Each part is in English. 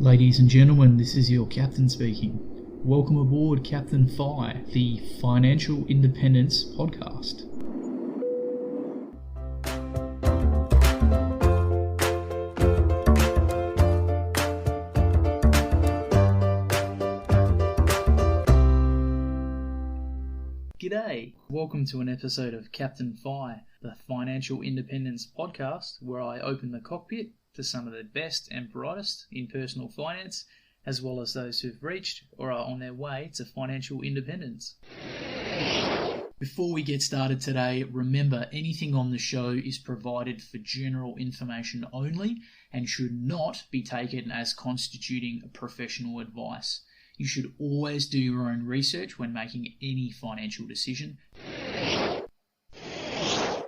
Ladies and gentlemen, this is your captain speaking. Welcome aboard Captain Fi, the Financial Independence Podcast. G'day! Welcome to an episode of Captain Fi, the Financial Independence Podcast, where I open the cockpit to some of the best and brightest in personal finance, as well as those who've reached or are on their way to financial independence. Before we get started today, remember anything on the show is provided for general information only and should not be taken as constituting professional advice. You should always do your own research when making any financial decision.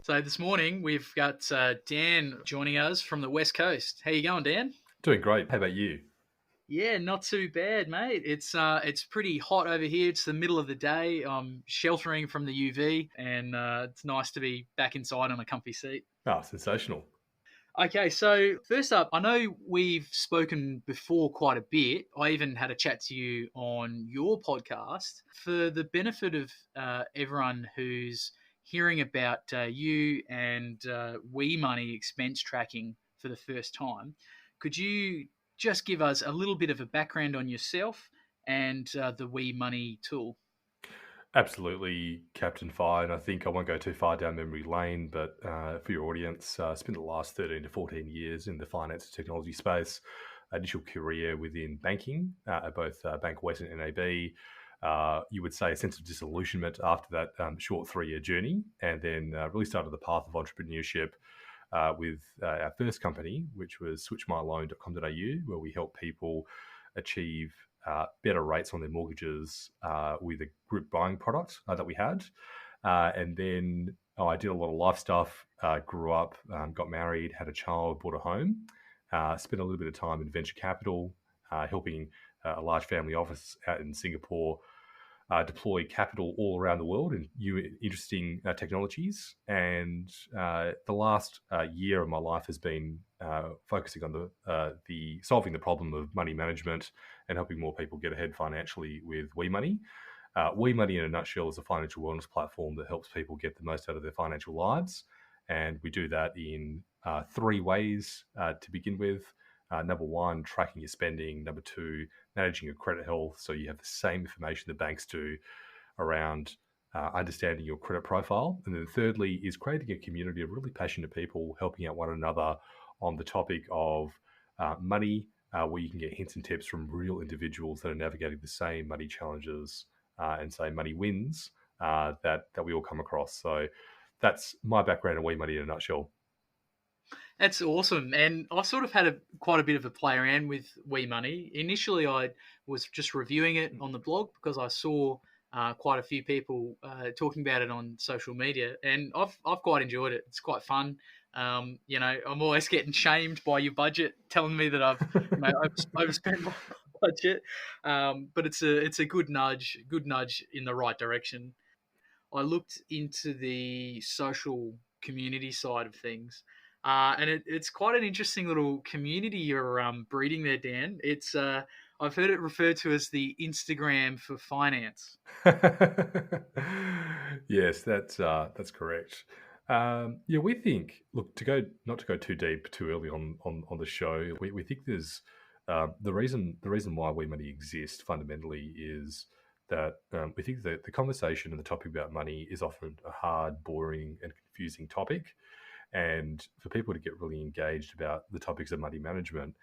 So this morning we've got Dan joining us from the West Coast. How you going, Dan? Doing great. How about you? Yeah, not too bad, mate. It's pretty hot over here. It's the middle of the day. I'm sheltering from the UV, and it's nice to be back inside on a comfy seat. Oh, sensational. Okay, so first up, I know we've spoken before quite a bit. I even had a chat to you on your podcast. For the benefit of everyone who's hearing about you and WeMoney expense tracking for the first time, could you just give us a little bit of a background on yourself and the WeMoney tool? Absolutely, Captain Fi, and I think I won't go too far down memory lane, but for your audience, I spent the last 13 to 14 years in the finance and technology space. Initial career within banking at both Bank West and NAB. You would say a sense of disillusionment after that short 3-year journey, and then really started the path of entrepreneurship with our first company, which was switchmyloan.com.au, where we help people achieve better rates on their mortgages with a group buying product that we had. And then I did a lot of life stuff, grew up, got married, had a child, bought a home, spent a little bit of time in venture capital, helping a large family office out in Singapore deploy capital all around the world in new, interesting technologies. And the last year of my life has been focusing on the solving the problem of money management and helping more people get ahead financially with WeMoney. WeMoney, in a nutshell, is a financial wellness platform that helps people get the most out of their financial lives. And we do that in 3 ways to begin with. Number 1, tracking your spending. Number 2, managing your credit health, so you have the same information the banks do around understanding your credit profile. And then thirdly is creating a community of really passionate people helping out one another on the topic of money, where you can get hints and tips from real individuals that are navigating the same money challenges and say money wins that we all come across. So that's my background in WeMoney in a nutshell. That's awesome. And I sort of had quite a bit of a play around with WeMoney. Initially, I was just reviewing it on the blog because I saw quite a few people talking about it on social media, and I've quite enjoyed it. It's quite fun. I'm always getting shamed by your budget, telling me that I've overspent my budget. But it's a good nudge in the right direction. I looked into the social community side of things. And it's quite an interesting little community you're breeding there, Dan. It's I've heard it referred to as the Instagram for finance. Yes, that's correct. We think, look, not to go too deep too early on the show. We think there's the reason why WeMoney exists fundamentally is that we think that the conversation and the topic about money is often a hard, boring, and confusing topic. And for people to get really engaged about the topics of money management,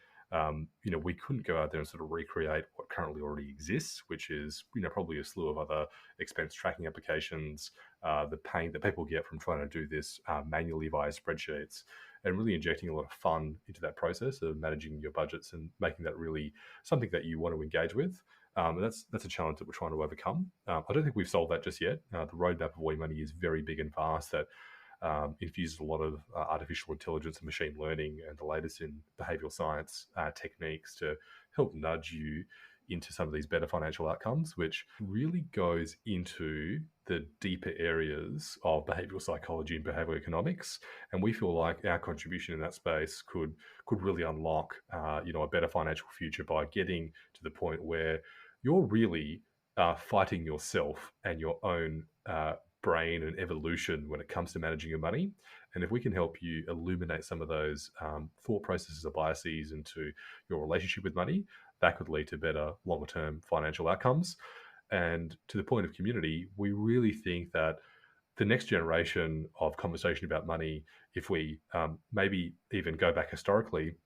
we couldn't go out there and sort of recreate what currently already exists, which is, probably a slew of other expense tracking applications, the pain that people get from trying to do this manually via spreadsheets, and really injecting a lot of fun into that process of managing your budgets and making that really something that you want to engage with. And that's a challenge that we're trying to overcome. I don't think we've solved that just yet. The roadmap of WeMoney is very big and vast that infuses a lot of artificial intelligence and machine learning and the latest in behavioral science techniques to help nudge you into some of these better financial outcomes, which really goes into the deeper areas of behavioral psychology and behavioral economics. And we feel like our contribution in that space could really unlock, a better financial future by getting to the point where you're really fighting yourself and your own brain and evolution when it comes to managing your money. And if we can help you illuminate some of those thought processes or biases into your relationship with money, that could lead to better longer term financial outcomes. And to the point of community, we really think that the next generation of conversation about money, if we maybe even go back historically,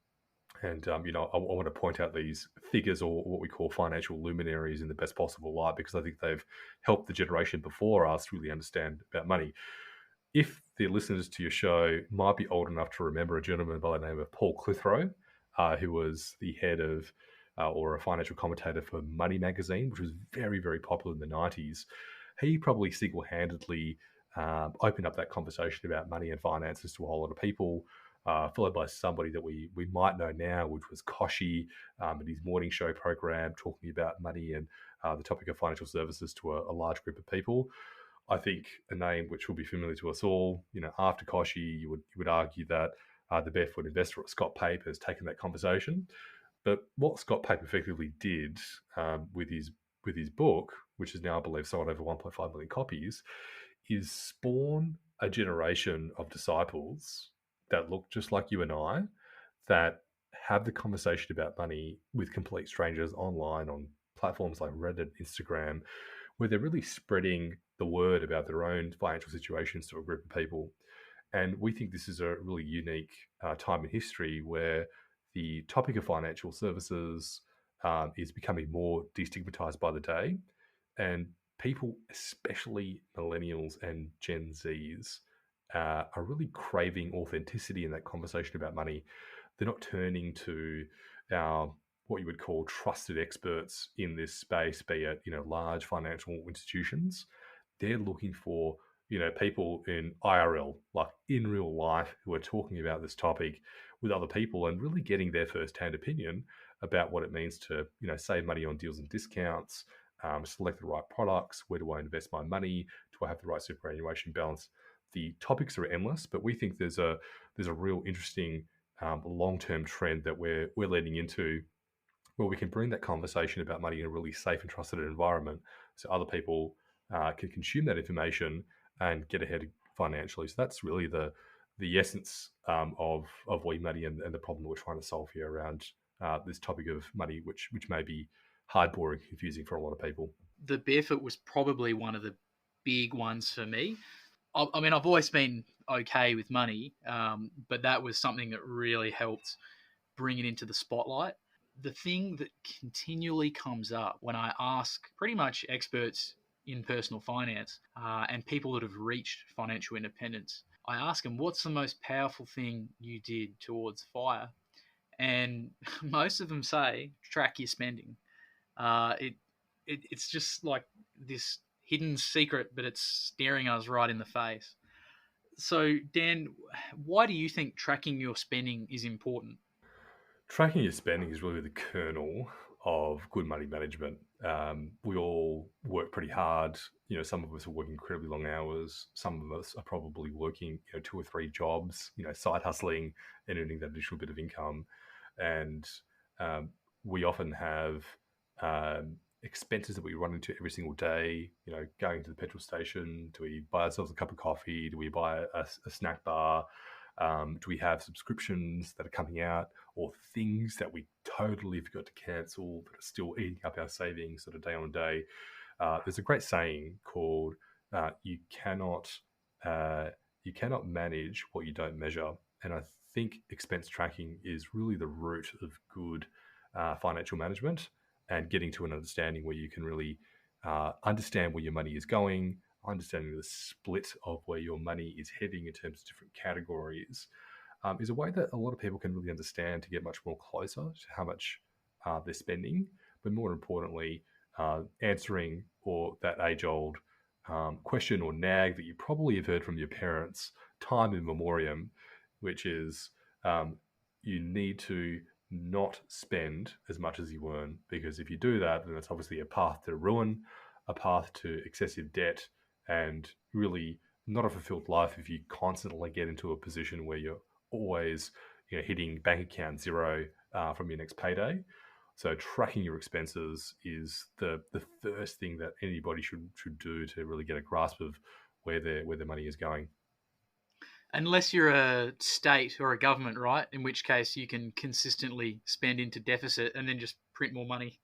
and I want to point out these figures, or what we call financial luminaries, in the best possible light, because I think they've helped the generation before us really understand about money. If the listeners to your show might be old enough to remember a gentleman by the name of Paul Clitheroe, who was the head of or a financial commentator for Money magazine, which was very, very popular in the 90s, he probably single-handedly opened up that conversation about money and finances to a whole lot of people, followed by somebody that we might know now, which was Koshi, and his morning show program talking about money and the topic of financial services to a large group of people. I think a name which will be familiar to us all, after Koshi, you would argue that the Barefoot Investor, or Scott Pape, has taken that conversation. But what Scott Pape effectively did with his book, which is now, I believe, sold over 1.5 million copies, is spawn a generation of disciples that look just like you and I, that have the conversation about money with complete strangers online on platforms like Reddit, Instagram, where they're really spreading the word about their own financial situations to a group of people. And we think this is a really unique time in history where the topic of financial services is becoming more destigmatized by the day. And people, especially millennials and Gen Zs, are really craving authenticity in that conversation about money. They're not turning to our what you would call trusted experts in this space, be it large financial institutions. They're looking for people in IRL, like in real life, who are talking about this topic with other people and really getting their first-hand opinion about what it means to save money on deals and discounts, select the right products, where do I invest my money, do I have the right superannuation balance. The topics are endless, but we think there's a real interesting long-term trend that we're leading into, where we can bring that conversation about money in a really safe and trusted environment, so other people can consume that information and get ahead financially. So that's really the essence of WeMoney and the problem that we're trying to solve here around this topic of money, which may be hard, boring, confusing for a lot of people. The barefoot was probably one of the big ones for me. I mean, I've always been okay with money, but that was something that really helped bring it into the spotlight. The thing that continually comes up when I ask pretty much experts in personal finance and people that have reached financial independence, I ask them, what's the most powerful thing you did towards FIRE? And most of them say, track your spending. It's just like this hidden secret, but it's staring us right in the face. So, Dan, why do you think tracking your spending is important? Tracking your spending is really the kernel of good money management. We all work pretty hard. Some of us are working incredibly long hours. Some of us are probably working, 2 or 3 jobs, side hustling and earning that additional bit of income. And we often have expenses that we run into every single day. Going to the petrol station. Do we buy ourselves a cup of coffee? Do we buy a snack bar? Do we have subscriptions that are coming out, or things that we totally forgot to cancel that are still eating up our savings sort of day on day? There's a great saying called you cannot manage what you don't measure. And I think expense tracking is really the root of good financial management, and getting to an understanding where you can really understand where your money is going, understanding the split of where your money is heading in terms of different categories, is a way that a lot of people can really understand to get much more closer to how much they're spending. But more importantly, answering or that age-old question or nag that you probably have heard from your parents time in memoriam, which is you need to not spend as much as you earn, because if you do that, then it's obviously a path to ruin, a path to excessive debt, and really not a fulfilled life if you constantly get into a position where you're always hitting bank account zero from your next payday. So tracking your expenses is the first thing that anybody should do to really get a grasp of where their money is going. Unless you're a state or a government, right? In which case you can consistently spend into deficit and then just print more money.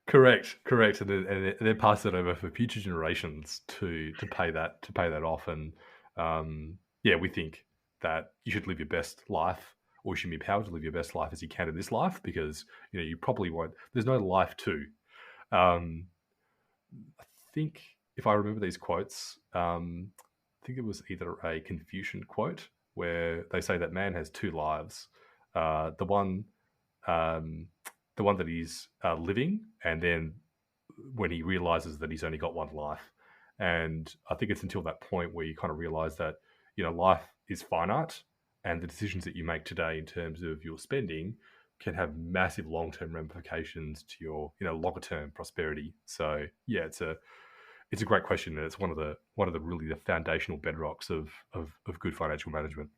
Correct, and then pass it over for future generations to pay that off. And yeah, we think that you should live your best life, or you should be empowered to live your best life as you can in this life, because you probably won't. There's no life two. Um, I think if I remember these quotes, I think it was either a Confucian quote where they say that man has two lives. The one um, the one that he's living, and then when he realizes that he's only got one life. And I think it's until that point where you kind of realize that life is finite, and the decisions that you make today in terms of your spending can have massive long-term ramifications to your longer-term prosperity. So yeah, it's a great question, and it's one of the really the foundational bedrocks of good financial management.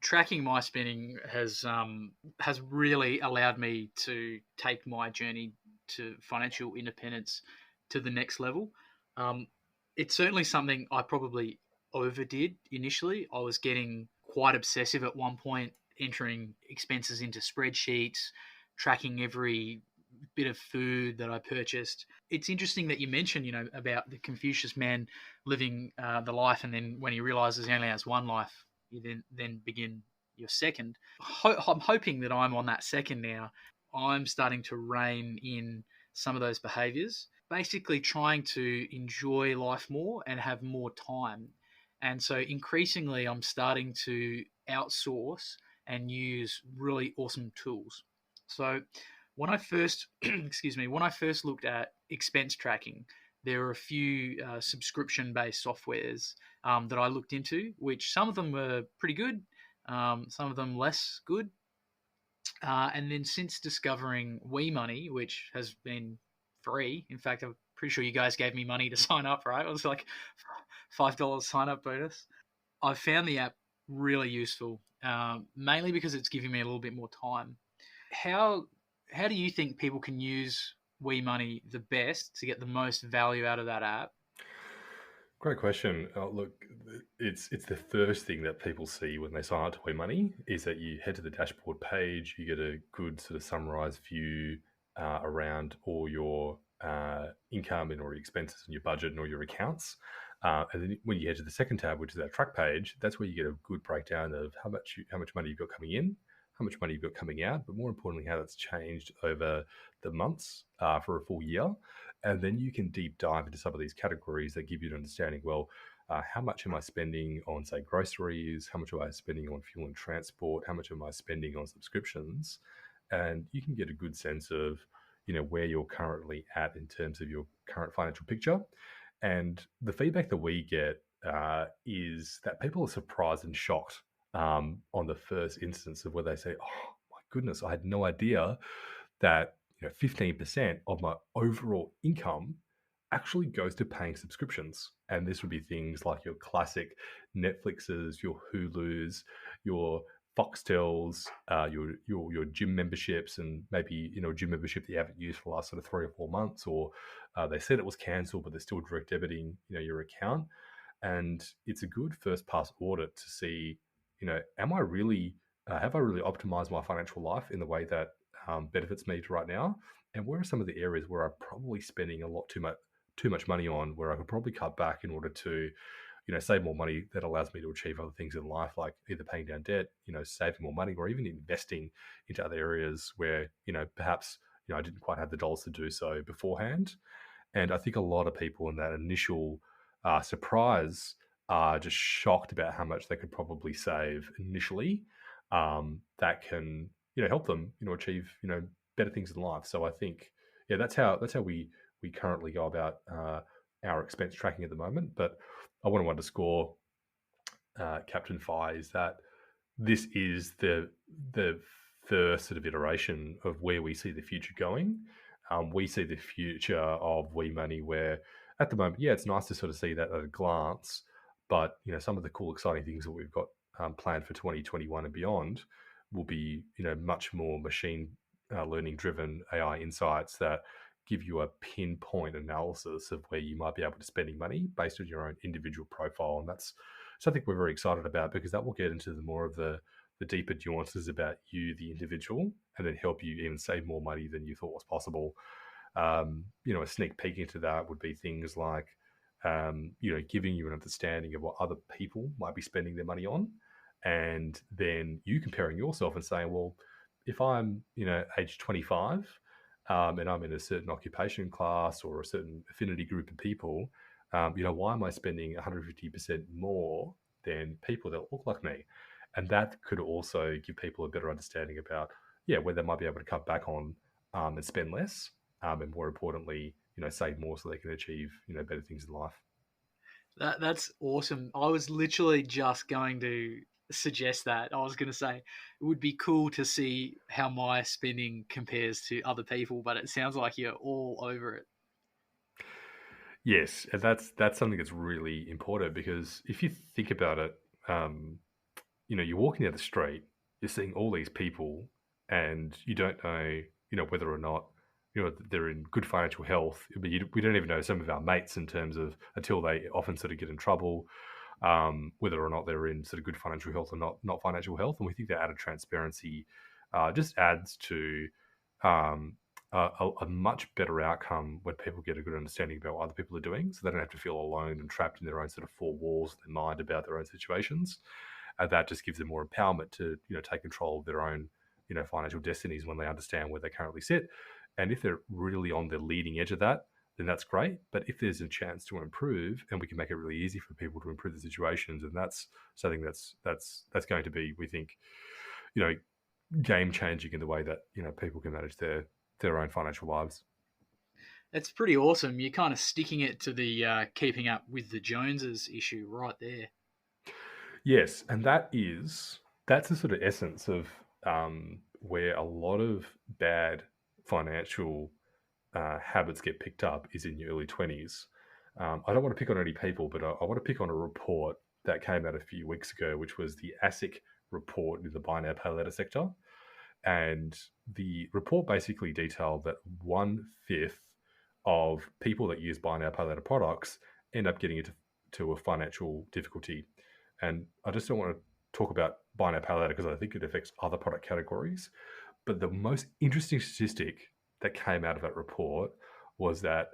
Tracking my spending has really allowed me to take my journey to financial independence to the next level. Um, it's certainly something I probably overdid initially. I was getting quite obsessive at one point, entering expenses into spreadsheets, tracking every bit of food that I purchased. It's interesting that you mentioned, about the Confucius man living the life, and then when he realizes he only has one life, you then begin your second. I'm hoping that I'm on that second now. I'm starting to rein in some of those behaviors, basically trying to enjoy life more and have more time. And so increasingly, I'm starting to outsource and use really awesome tools. So when I first, excuse me, when I first looked at expense tracking, there were a few subscription-based softwares that I looked into, which some of them were pretty good, some of them less good. And then since discovering WeMoney, which has been free, in fact, I'm pretty sure you guys gave me money to sign up, right? It was like $5 sign up bonus. I've found the app really useful, mainly because it's giving me a little bit more time. How how do you think people can use WeMoney the best to get the most value out of that app? Great question. Look, it's the first thing that people see when they sign up to WeMoney is that you head to the dashboard page, you get a good sort of summarized view around all your income and all your expenses and your budget and all your accounts. And then when you head to the second tab, which is that track page, that's where you get a good breakdown of how much money you've got coming in, how much money you've got coming out, but more importantly, how that's changed over the months for a full year. And then you can deep dive into some of these categories that give you an understanding. Well, how much am I spending on, say, groceries? How much am I spending on fuel and transport? How much am I spending on subscriptions? And you can get a good sense of, where you're currently at in terms of your current financial picture. And the feedback that we get is that people are surprised and shocked on the first instance of where they say, "Oh my goodness, I had no idea that 15% of my overall income actually goes to paying subscriptions." And this would be things like your classic Netflixes, your Hulus, your Foxtels, your gym memberships, and maybe a gym membership that you haven't used for the last sort of 3 or 4 months, or they said it was cancelled, but they're still direct debiting your account. And it's a good first pass audit to see, am I really have I really optimized my financial life in the way that benefits me right now, and where are some of the areas where I'm probably spending a lot too much money on, where I could probably cut back in order to save more money that allows me to achieve other things in life, like either paying down debt, saving more money, or even investing into other areas where perhaps I didn't quite have the dollars to do so beforehand. And I think a lot of people in that initial surprise are just shocked about how much they could probably save initially. That can help them achieve better things in life. So I think that's how we currently go about our expense tracking at the moment. But I want to underscore, Captain Fi, is that this is the first sort of iteration of where we see the future going. We see the future of WeMoney where at the moment, yeah, it's nice to sort of see that at a glance, but some of the cool, exciting things that we've got planned for 2021 and beyond will be much more machine learning driven AI insights that give you a pinpoint analysis of where you might be able to spending money based on your own individual profile, and that's something we're very excited about because that will get into the more of the deeper nuances about you, the individual, and then help you even save more money than you thought was possible. A sneak peek into that would be things like, giving you an understanding of what other people might be spending their money on, and then you comparing yourself and saying, well, if I'm, age 25, and I'm in a certain occupation class or a certain affinity group of people, why am I spending 150% more than people that look like me? And that could also give people a better understanding about, where they might be able to cut back on and spend less, and more importantly, save more so they can achieve, better things in life. That's awesome. I was literally just going to suggest that. I was going to say it would be cool to see how my spending compares to other people, but it sounds like you're all over it. Yes, and that's something that's really important because if you think about it, um, you're walking down the street, you're seeing all these people, and you don't know, whether or not, they're in good financial health. But we don't even know some of our mates in terms of until they often sort of get in trouble, whether or not they're in sort of good financial health or not financial health. And we think that added transparency just adds to um, a much better outcome when people get a good understanding about what other people are doing, so they don't have to feel alone and trapped in their own sort of four walls in their mind about their own situations. That just gives them more empowerment to take control of their own financial destinies when they understand where they currently sit. And if they're really on the leading edge of that, then that's great. But if there's a chance to improve, and we can make it really easy for people to improve the situations, and that's something that's going to be, we think, you know, game changing in the way that people can manage their own financial lives. It's pretty awesome. You're kind of sticking it to the keeping up with the Joneses issue right there. Yes, and that's the sort of essence of where a lot of bad financial habits get picked up is in your early 20s. I don't want to pick on any people, but I want to pick on a report that came out a few weeks ago, which was the ASIC report in the buy now pay later sector. And the report basically detailed that 1/5 of people that use buy now pay later products end up getting into a financial difficulty. And I just don't want to talk about buy now pay later because I think it affects other product categories. But the most interesting statistic that came out of that report was that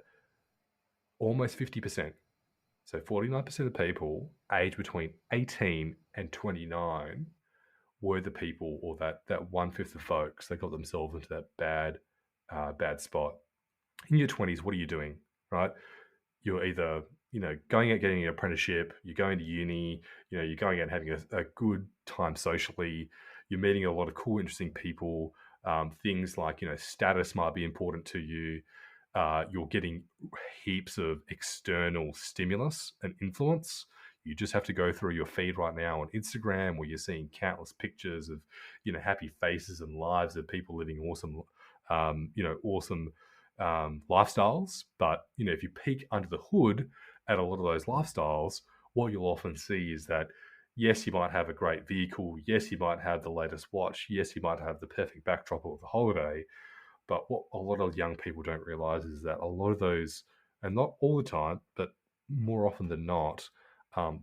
almost 50%, so 49% of people aged between 18 and 29 were the people, or that 1/5 of folks that got themselves into that bad spot. In your 20s, what are you doing, right? You're either going out getting an apprenticeship, you're going to uni, you're going out and having a good time socially, you're meeting a lot of cool, interesting people. Things like status might be important to you. You're getting heaps of external stimulus and influence. You just have to go through your feed right now on Instagram where you're seeing countless pictures of happy faces and lives of people living awesome awesome lifestyles. But if you peek under the hood at a lot of those lifestyles, what you'll often see is that yes, you might have a great vehicle, yes, you might have the latest watch, yes, you might have the perfect backdrop of the holiday, but what a lot of young people don't realize is that a lot of those, and not all the time, but more often than not,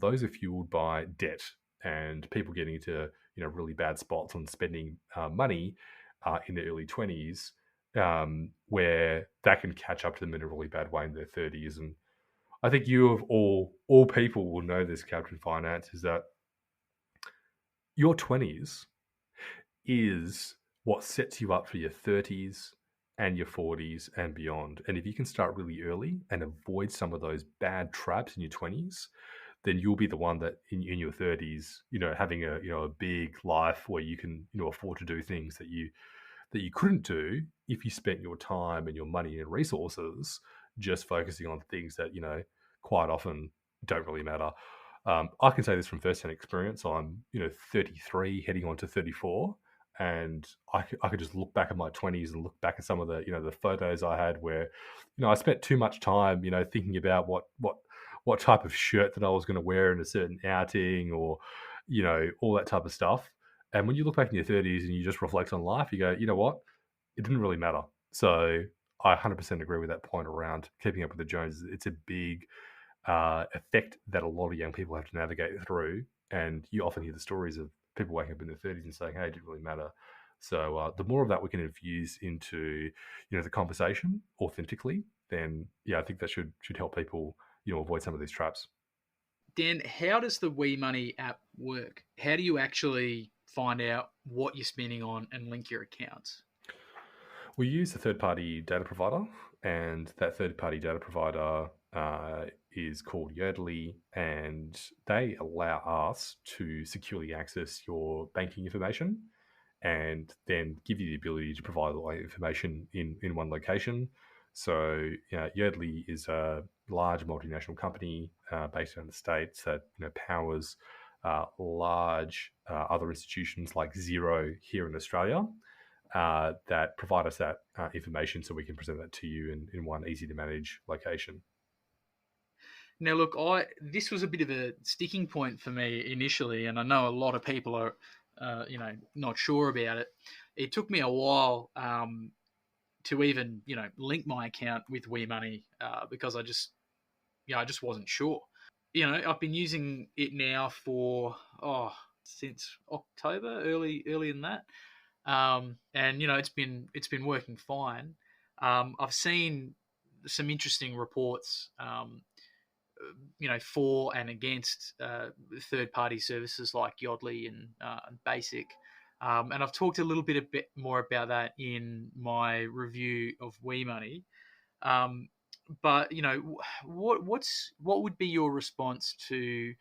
those are fueled by debt and people getting into really bad spots on spending money in their early 20s, where that can catch up to them in a really bad way in their 30s. And I think you of all people will know this, Captain Finance, is that your 20s is what sets you up for your 30s and your 40s and beyond. And if you can start really early and avoid some of those bad traps in your 20s, then you'll be the one that in your 30s, having a big life where you can, afford to do things that you couldn't do if you spent your time and your money and resources just focusing on things that, quite often don't really matter. I can say this from firsthand experience. I'm, 33 heading on to 34. And I could just look back at my 20s and look back at some of the the photos I had where I spent too much time thinking about what type of shirt that I was going to wear in a certain outing, or all that type of stuff. And when you look back in your 30s and you just reflect on life, you go, you know what, it didn't really matter. So I 100% agree with that point around keeping up with the Joneses. It's a big effect that a lot of young people have to navigate through. And you often hear the stories of people waking up in their 30s and saying, hey, it didn't really matter. So the more of that we can infuse into the conversation authentically, then I think that should help people avoid some of these traps. Dan, how does the WeMoney app work? How do you actually find out what you're spending on and link your accounts? We use a third-party data provider, and that third-party data provider is called Yodlee, and they allow us to securely access your banking information and then give you the ability to provide all that information in one location. So, Yodlee is a large multinational company based in the States that powers large other institutions like Xero here in Australia that provide us that information so we can present that to you in one easy to manage location. Now, look, this was a bit of a sticking point for me initially, and I know a lot of people are, not sure about it. It took me a while to even, link my account with WeMoney because I just wasn't sure. I've been using it now for since October, early in that, and it's been working fine. I've seen some interesting reports, for and against third-party services like Yodlee and Basic. And I've talked a bit more about that in my review of WeMoney. Um, but what would be your response to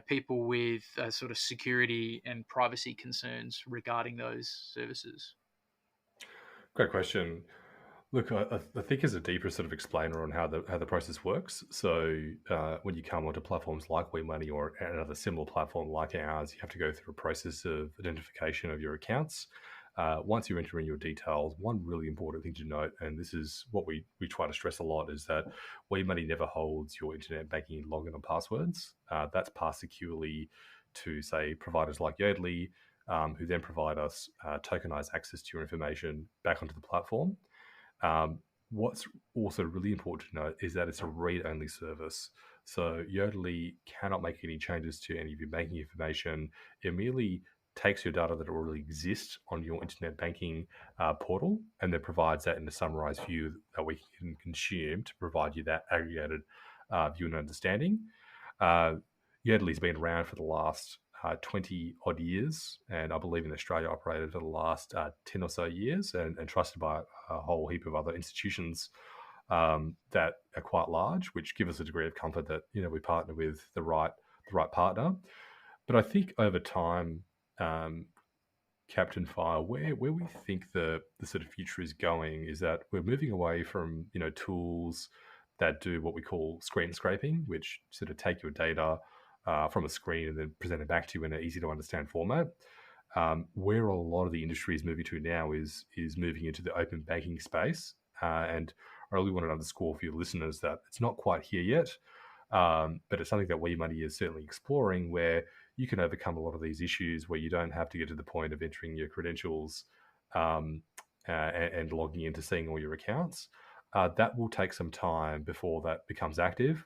people with sort of security and privacy concerns regarding those services? Great question. Look, I think there's a deeper sort of explainer on how the process works. So when you come onto platforms like WeMoney or another similar platform like ours, you have to go through a process of identification of your accounts. Once you enter in your details, one really important thing to note, and this is what we try to stress a lot, is that WeMoney never holds your internet banking login and passwords. That's passed securely to, say, providers like Yodlee, who then provide us tokenized access to your information back onto the platform. What's also really important to note is that it's a read-only service. So Yodlee cannot make any changes to any of your banking information. It merely takes your data that already exists on your internet banking portal and then provides that in a summarized view that we can consume to provide you that aggregated view and understanding. Uh, Yodlee's been around for the last 20 odd years, and I believe in Australia operated for the last 10 or so years, and trusted by a whole heap of other institutions that are quite large, which give us a degree of comfort that we partner with the right partner. But I think over time, Captain Fire, where we think the sort of future is going is that we're moving away from tools that do what we call screen scraping, which sort of take your data from a screen and then present it back to you in an easy to understand format. Where a lot of the industry is moving to now is moving into the open banking space, and I really want to underscore for your listeners that it's not quite here yet, but it's something that WeMoney is certainly exploring, where you can overcome a lot of these issues where you don't have to get to the point of entering your credentials and logging into seeing all your accounts. That will take some time before that becomes active.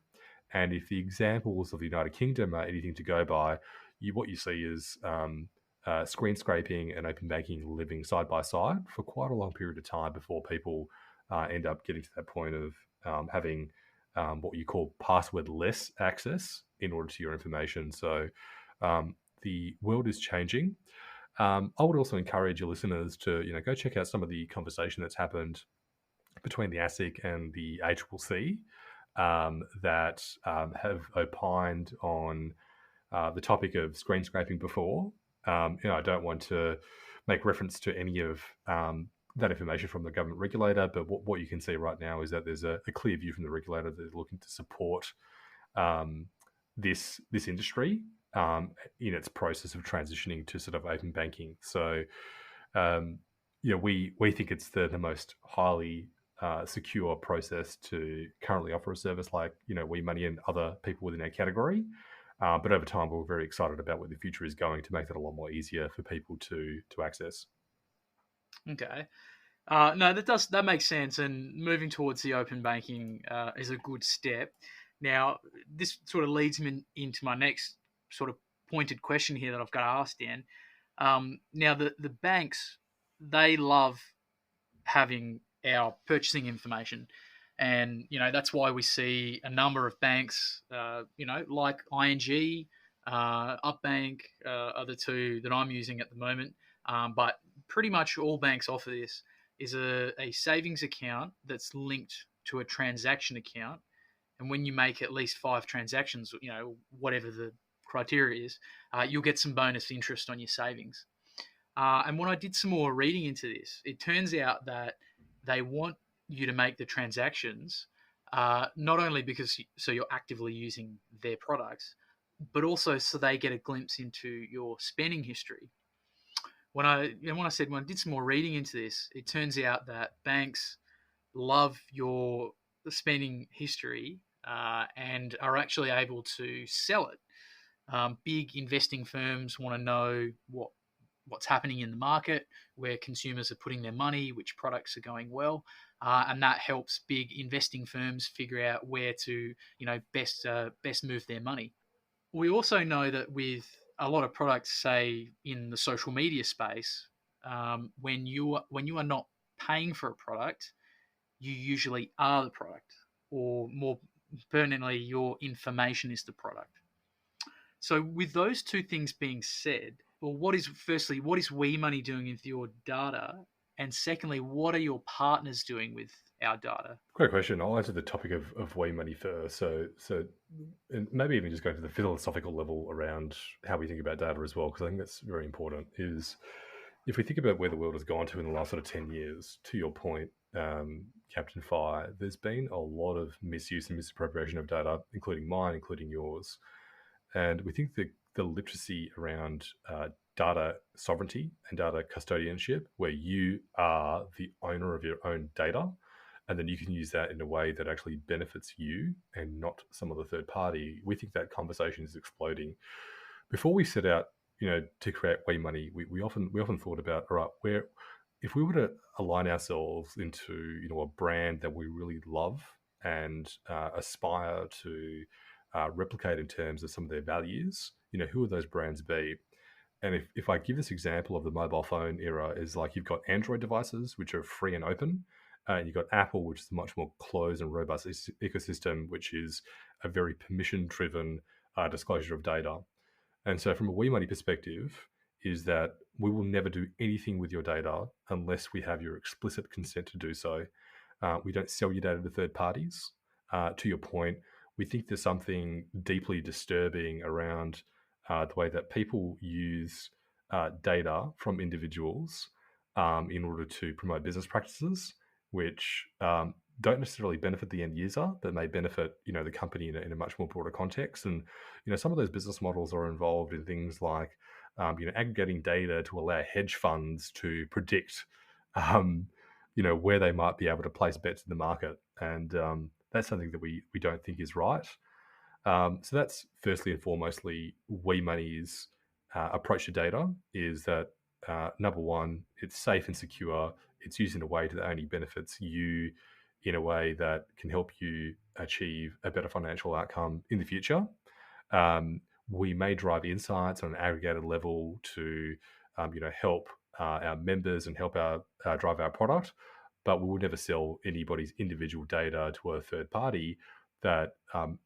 And if the examples of the United Kingdom are anything to go by, what you see is screen scraping and open banking living side by side for quite a long period of time before people end up getting to that point of having what you call password-less access in order to your information. So the world is changing. I would also encourage your listeners to go check out some of the conversation that's happened between the ASIC and the ACCC that have opined on the topic of screen scraping before. I don't want to make reference to any of that information from the government regulator, but what you can see right now is that there's a clear view from the regulator that they're looking to support this industry in its process of transitioning to sort of open banking. So Um, we think it's the most highly secure process to currently offer a service like WeMoney and other people within our category. But over time, we're very excited about where the future is going to make that a lot more easier for people to access. Okay. No, that makes sense, and moving towards the open banking is a good step. Now, this sort of leads me into my next sort of pointed question here that I've got to ask Dan. Now, the banks, they love having our purchasing information, and that's why we see a number of banks, like ING, Upbank, are the two that I'm using at the moment. But pretty much all banks offer this is a savings account that's linked to a transaction account. And when you make at least 5 transactions, whatever the criteria is, you'll get some bonus interest on your savings. And when I did some more reading into this, it turns out that they want you to make the transactions not only because so you're actively using their products, but also so they get a glimpse into your spending history. When I did some more reading into this, it turns out that banks love your spending history and are actually able to sell it. Big investing firms want to know what's happening in the market, where consumers are putting their money, which products are going well, and that helps big investing firms figure out where to best move their money. We also know that with a lot of products, say in the social media space, when you are not paying for a product, you usually are the product, or more pertinently, your information is the product. So, with those two things being said, well, what is WeMoney doing with your data? And secondly, what are your partners doing with our data? Great question. I'll answer the topic of way money first. So, and maybe even just go to the philosophical level around how we think about data as well, because I think that's very important. Is if we think about where the world has gone to in the last sort of 10 years, to your point, Captain Fire, there's been a lot of misuse and misappropriation of data, including mine, including yours, and we think the literacy around data sovereignty and data custodianship, where you are the owner of your own data, and then you can use that in a way that actually benefits you and not some other third party. We think that conversation is exploding. Before we set out, to create way money, we often thought about, all right, where if we were to align ourselves into a brand that we really love and aspire to replicate in terms of some of their values, who would those brands be? And if I give this example of the mobile phone era, is like you've got Android devices, which are free and open, and you've got Apple, which is a much more closed and robust ecosystem, which is a very permission-driven disclosure of data. And so from a WeMoney perspective, is that we will never do anything with your data unless we have your explicit consent to do so. We don't sell your data to third parties. To your point, we think there's something deeply disturbing around the way that people use data from individuals in order to promote business practices, which don't necessarily benefit the end user, but may benefit the company in a much more broader context. And some of those business models are involved in things like aggregating data to allow hedge funds to predict where they might be able to place bets in the market, and that's something that we don't think is right. So that's firstly and foremostly WeMoney's approach to data is that number one, it's safe and secure. It's used in a way that only benefits you in a way that can help you achieve a better financial outcome in the future. We may drive insights on an aggregated level to help our members and help our drive our product, but we will never sell anybody's individual data to a third party that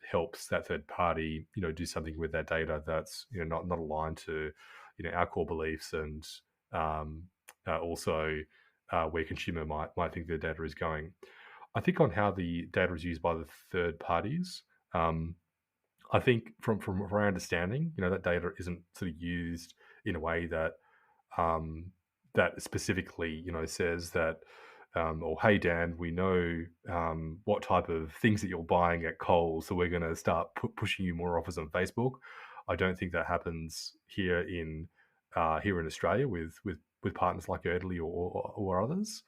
helps that third party do something with that data that's not aligned to our core beliefs, and also where consumer might think their data is going. I think on how the data is used by the third parties, I think from our understanding, that data isn't sort of used in a way that that specifically says that, or hey Dan, we know what type of things that you're buying at Coles, so we're going to start pushing you more offers on Facebook. I don't think that happens here in Australia with with partners like Erdely or others.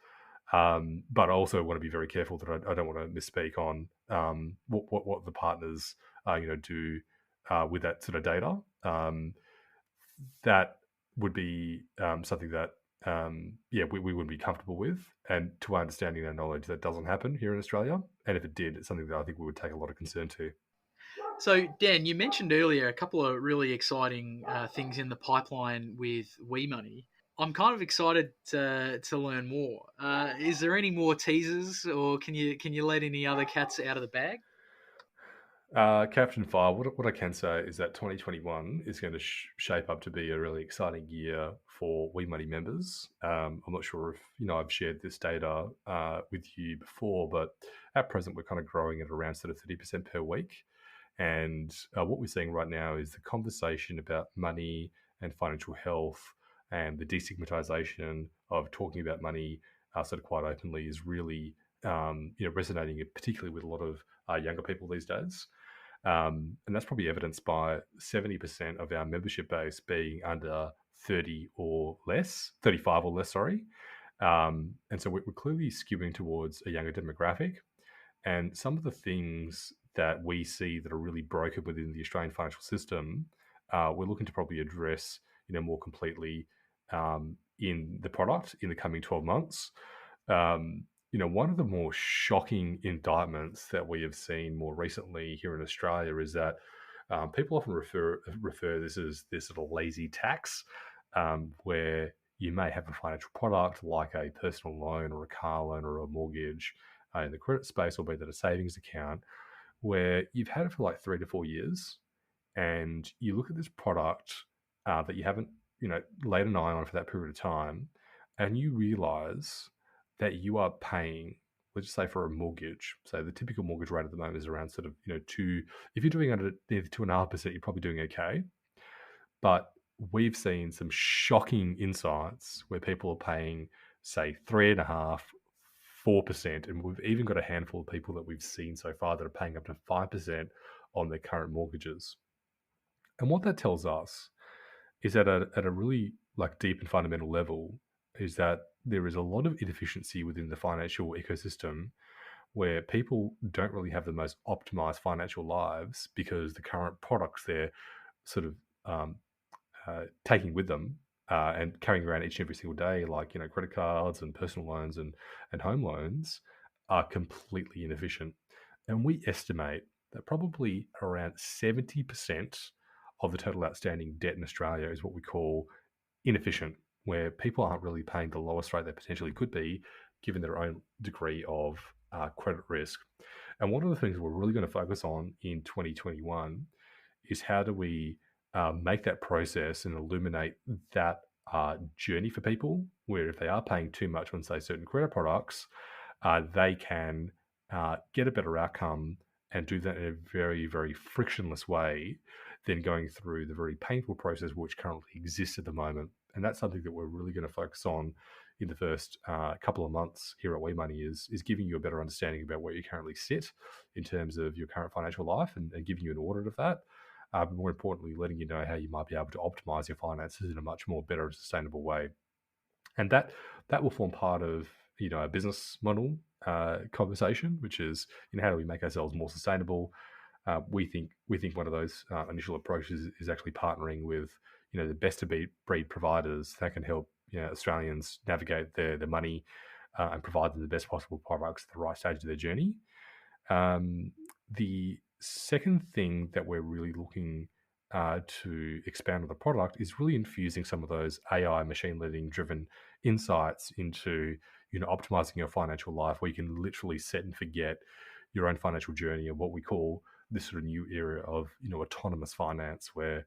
But I also want to be very careful that I don't want to misspeak on what the partners do with that sort of data. That would be something that we wouldn't be comfortable with, and to our understanding and knowledge, that doesn't happen here in Australia. And if it did, it's something that I think we would take a lot of concern to. So, Dan, you mentioned earlier a couple of really exciting things in the pipeline with WeMoney. I'm kind of excited to learn more. Is there any more teasers, or can you let any other cats out of the bag? Captain Fire, what I can say is that 2021 is going to shape up to be a really exciting year for WeMoney members. I'm not sure if I've shared this data with you before, but at present we're kind of growing at around sort of 30% per week. And what we're seeing right now is the conversation about money and financial health and the destigmatization of talking about money sort of quite openly is really resonating, particularly with a lot of younger people these days. And that's probably evidenced by 70% of our membership base being under 30 or less, 35 or less, sorry. And so we're clearly skewing towards a younger demographic. And some of the things that we see that are really broken within the Australian financial system, we're looking to probably address, more completely in the product in the coming 12 months. One of the more shocking indictments that we have seen more recently here in Australia is that people often refer this as this sort of lazy tax, where you may have a financial product like a personal loan or a car loan or a mortgage in the credit space, or be that a savings account, where you've had it for like 3 to 4 years, and you look at this product that you haven't, laid an eye on for that period of time, and you realize that you are paying, let's just say for a mortgage, so the typical mortgage rate at the moment is around sort of, two, if you're doing under near 2.5%, you're probably doing okay. But we've seen some shocking insights where people are paying, say, 3.5%, 4%, and we've even got a handful of people that we've seen so far that are paying up to 5% on their current mortgages. And what that tells us is that at a really like deep and fundamental level is that there is a lot of inefficiency within the financial ecosystem, where people don't really have the most optimized financial lives because the current products they're sort of taking with them and carrying around each and every single day, like credit cards and personal loans and home loans, are completely inefficient. And we estimate that probably around 70% of the total outstanding debt in Australia is what we call inefficient, where people aren't really paying the lowest rate they potentially could be, given their own degree of credit risk. And one of the things we're really going to focus on in 2021 is how do we make that process and illuminate that journey for people, where if they are paying too much on, say, certain credit products, they can get a better outcome and do that in a very, very frictionless way than going through the very painful process which currently exists at the moment. And that's something that we're really going to focus on in the first couple of months here at WeMoney is giving you a better understanding about where you currently sit in terms of your current financial life, and giving you an audit of that. But more importantly, letting you know how you might be able to optimize your finances in a much more better and sustainable way. And that will form part of a business model conversation, which is how do we make ourselves more sustainable. We think one of those initial approaches is actually partnering with the best of breed providers that can help Australians navigate their money and provide them the best possible products at the right stage of their journey. The second thing that we're really looking to expand on the product is really infusing some of those AI machine learning driven insights into optimizing your financial life, where you can literally set and forget your own financial journey, and what we call this sort of new era of autonomous finance, where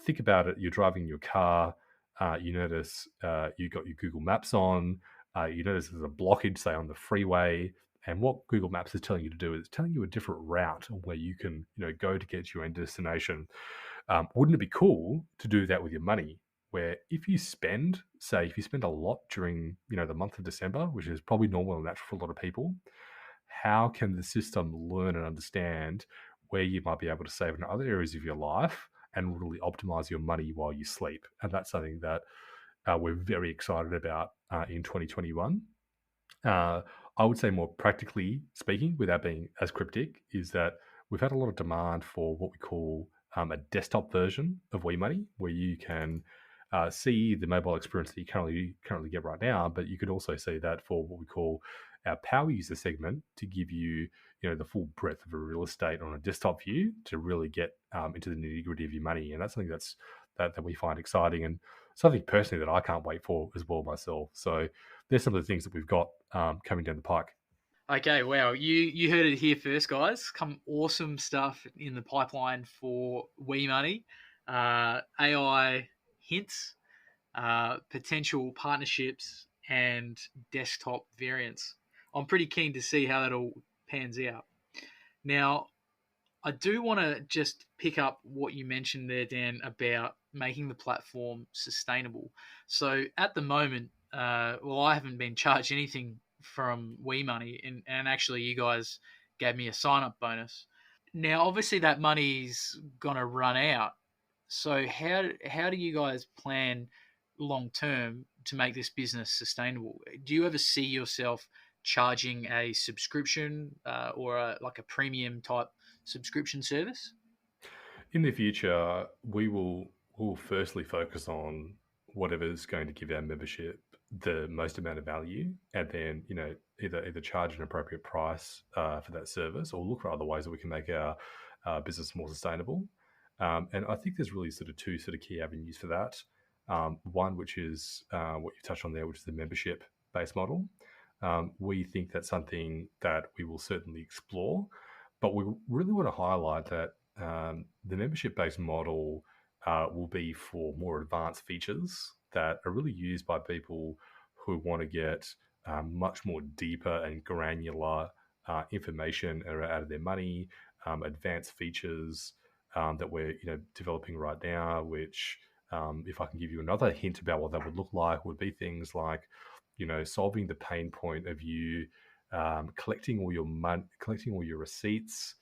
think about it, you're driving your car, you notice you got your Google Maps on, you notice there's a blockage, say, on the freeway, and what Google Maps is telling you to do is telling you a different route where you can go to get to your end destination. Wouldn't it be cool to do that with your money, where if you spend a lot during the month of December, which is probably normal and natural for a lot of people, how can the system learn and understand where you might be able to save in other areas of your life and really optimize your money while you sleep? And that's something that we're very excited about in 2021. Uh, I would say more practically speaking, without being as cryptic, is that we've had a lot of demand for what we call a desktop version of WeMoney, where you can see the mobile experience that you currently get right now, but you could also see that for what we call our power user segment to give you, the full breadth of a real estate on a desktop view to really get into the nitty gritty of your money, and that's something that we find exciting and something personally that I can't wait for as well myself. So there's some of the things that we've got coming down the pike. Okay, wow. You heard it here first, guys. Come awesome stuff in the pipeline for WeMoney. AI hints, potential partnerships, and desktop variants. I'm pretty keen to see how that all pans out. Now, I do want to just pick up what you mentioned there, Dan, about making the platform sustainable. So at the moment, well, I haven't been charged anything from WeMoney, and actually, you guys gave me a sign up bonus. Now, obviously, that money's gonna run out. So how do you guys plan long term to make this business sustainable? Do you ever see yourself charging a subscription or like a premium type subscription service? In the future, we'll firstly focus on whatever's going to give our membership the most amount of value, and then either charge an appropriate price for that service, or look for other ways that we can make our business more sustainable. And I think there's really two key avenues for that. One, which is what you touched on there, which is the membership based model. We think that's something that we will certainly explore, but we really want to highlight that the membership based model will be for more advanced features that are really used by people who want to get much more deeper and granular information out of their money, advanced features that we're developing right now. Which, if I can give you another hint about what that would look like, would be things like solving the pain point of you collecting all your money, collecting all your receipts,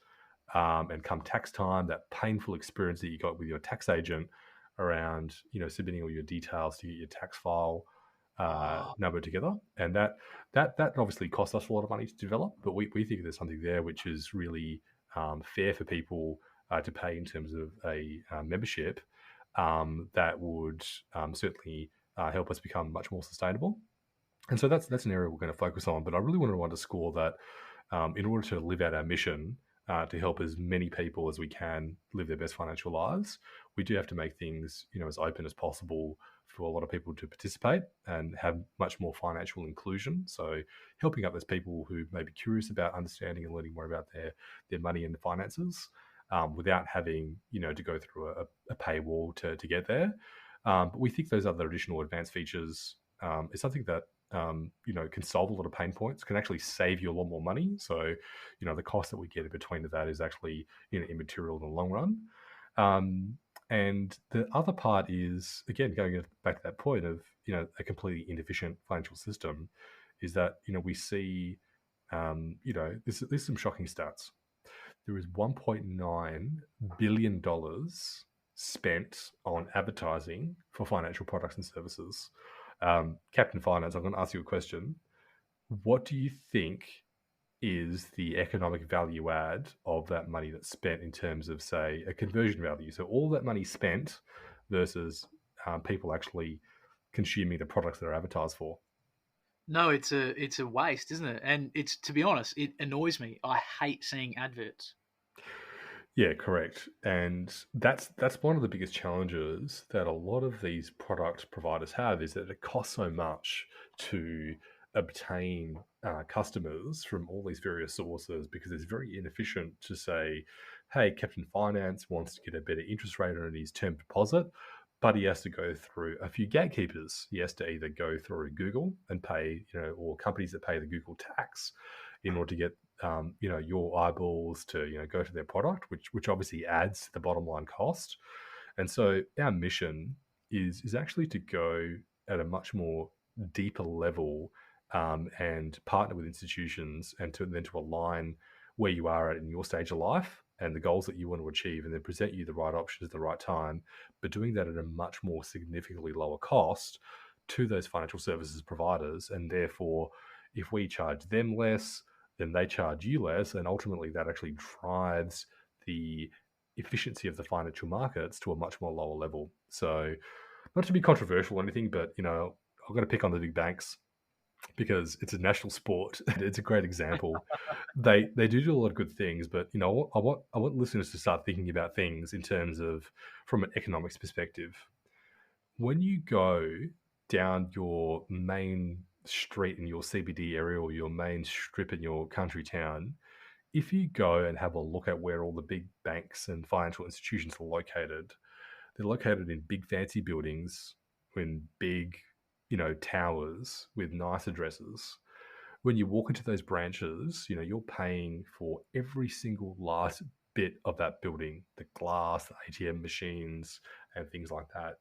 and come tax time, that painful experience that you got with your tax agent around, submitting all your details to get your tax file Oh, number together, and that obviously cost us a lot of money to develop, but we think there's something there which is really fair for people to pay in terms of a membership that would certainly help us become much more sustainable. And so that's an area we're going to focus on. But I really want to underscore that in order to live out our mission, to help as many people as we can live their best financial lives, we do have to make things as open as possible for a lot of people to participate and have much more financial inclusion. So helping up those people who may be curious about understanding and learning more about their money and finances, without having to go through a paywall to get there. But we think those other additional advanced features is something that can solve a lot of pain points, can actually save you a lot more money. So, the cost that we get in between that is actually immaterial in the long run. And the other part is, again, going back to that point of a completely inefficient financial system, is that we see there's some shocking stats. There is $1.9 billion spent on advertising for financial products and services. Captain Finance, I'm going to ask you a question. What do you think is the economic value add of that money that's spent in terms of, say, a conversion value? So all that money spent versus people actually consuming the products that are advertised for. no, it's a waste, isn't it? And it's, to be honest, it annoys me. I hate seeing adverts. Yeah, correct. And that's one of the biggest challenges that a lot of these product providers have, is that it costs so much to obtain customers from all these various sources, because it's very inefficient to say, hey, Captain Finance wants to get a better interest rate on his term deposit, but he has to go through a few gatekeepers. He has to either go through Google and pay, or companies that pay the Google tax in order to get your eyeballs to go to their product, which obviously adds to the bottom line cost. And so our mission is actually to go at a much more deeper level, and partner with institutions, and to align where you are at in your stage of life and the goals that you want to achieve, and then present you the right options at the right time, but doing that at a much more significantly lower cost to those financial services providers, and therefore, if we charge them less, then they charge you less, and ultimately that actually drives the efficiency of the financial markets to a much more lower level. So, not to be controversial or anything, but I'm going to pick on the big banks because it's a national sport. It's a great example. They do a lot of good things, but I want listeners to start thinking about things in terms of from an economics perspective. When you go down your main street in your CBD area or your main strip in your country town, if you go and have a look at where all the big banks and financial institutions are located, they're located in big fancy buildings, in big, towers with nice addresses. When you walk into those branches, you're paying for every single last bit of that building, the glass, the ATM machines, and things like that.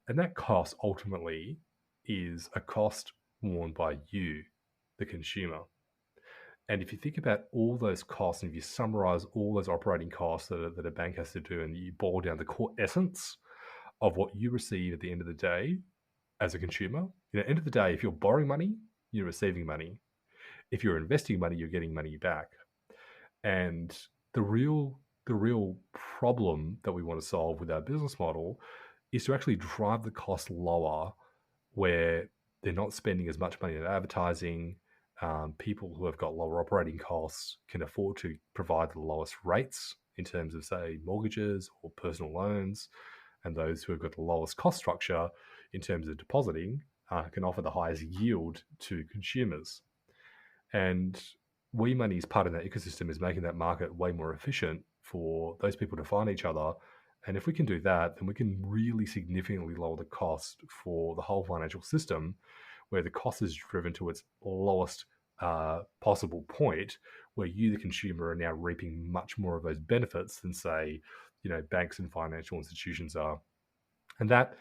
And that cost ultimately is a cost borne by you, the consumer. And if you think about all those costs, and if you summarize all those operating costs that a bank has to do, and you boil down the core essence of what you receive at the end of the day as a consumer, at the end of the day, if you're borrowing money, you're receiving money. If you're investing money, you're getting money back. And the real problem that we want to solve with our business model is to actually drive the cost lower, where they're not spending as much money on advertising. People who have got lower operating costs can afford to provide the lowest rates in terms of, say, mortgages or personal loans, and those who have got the lowest cost structure in terms of depositing can offer the highest yield to consumers. And WeMoney's part of that ecosystem is making that market way more efficient for those people to find each other. And if we can do that, then we can really significantly lower the cost for the whole financial system, where the cost is driven to its lowest possible point, where you, the consumer, are now reaping much more of those benefits than, say, banks and financial institutions are. And that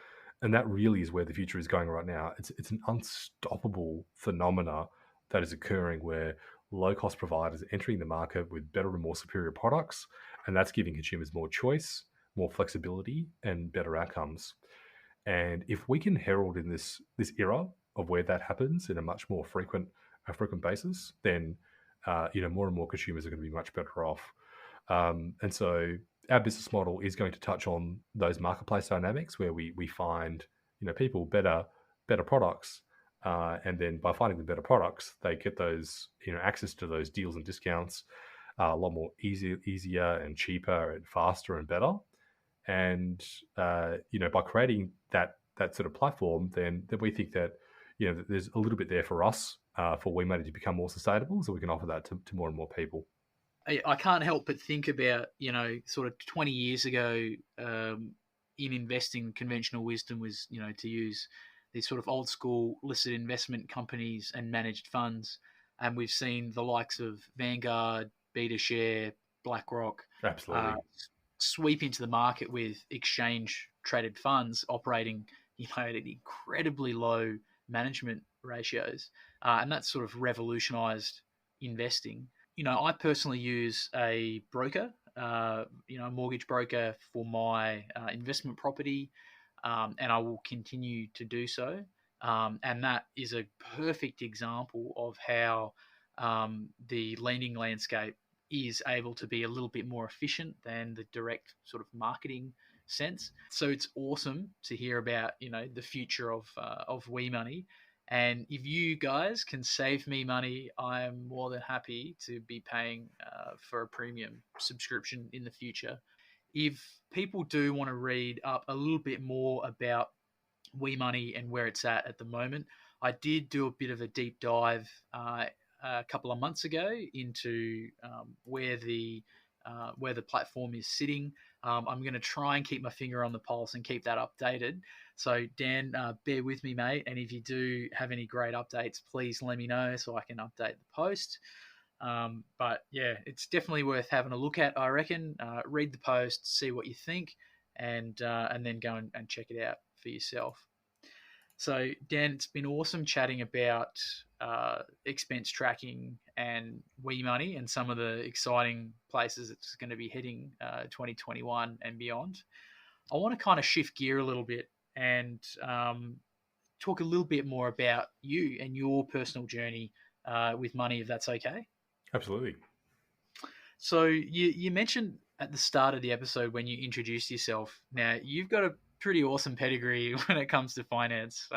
really is where the future is going right now. It's an unstoppable phenomena that is occurring, where low cost providers are entering the market with better and more superior products, and that's giving consumers more choice, more flexibility, and better outcomes. And if we can herald in this era of where that happens in a much more frequent basis, then more and more consumers are going to be much better off. And so our business model is going to touch on those marketplace dynamics, where we find people better products, and then by finding the better products, they get those access to those deals and discounts a lot more easier and cheaper and faster and better. And by creating that sort of platform, then we think that that there's a little bit there for us, for WeMoney to become more sustainable, so we can offer that to more and more people. I can't help but think about, sort of 20 years ago, in investing, conventional wisdom was, to use these sort of old school listed investment companies and managed funds. And we've seen the likes of Vanguard, BetaShare, BlackRock, Absolutely. sweep into the market with exchange traded funds operating, at incredibly low management ratios. And that's sort of revolutionized investing. I personally use a broker, a mortgage broker for my investment property, and I will continue to do so. And that is a perfect example of how the lending landscape is able to be a little bit more efficient than the direct sort of marketing sense. So it's awesome to hear about the future of WeMoney. And if you guys can save me money, I am more than happy to be paying for a premium subscription in the future. If people do want to read up a little bit more about WeMoney and where it's at the moment, I did do a bit of a deep dive a couple of months ago into where the platform is sitting. I'm going to try and keep my finger on the pulse and keep that updated. So, Dan, bear with me, mate. And if you do have any great updates, please let me know so I can update the post. But yeah, it's definitely worth having a look at, I reckon. Read the post, see what you think, and then go and check it out for yourself. So, Dan, it's been awesome chatting about expense tracking and WeMoney and some of the exciting places it's going to be heading 2021 and beyond. I want to kind of shift gear a little bit and talk a little bit more about you and your personal journey with money, if that's okay. Absolutely. So you mentioned at the start of the episode when you introduced yourself. Now you've got a pretty awesome pedigree when it comes to finance.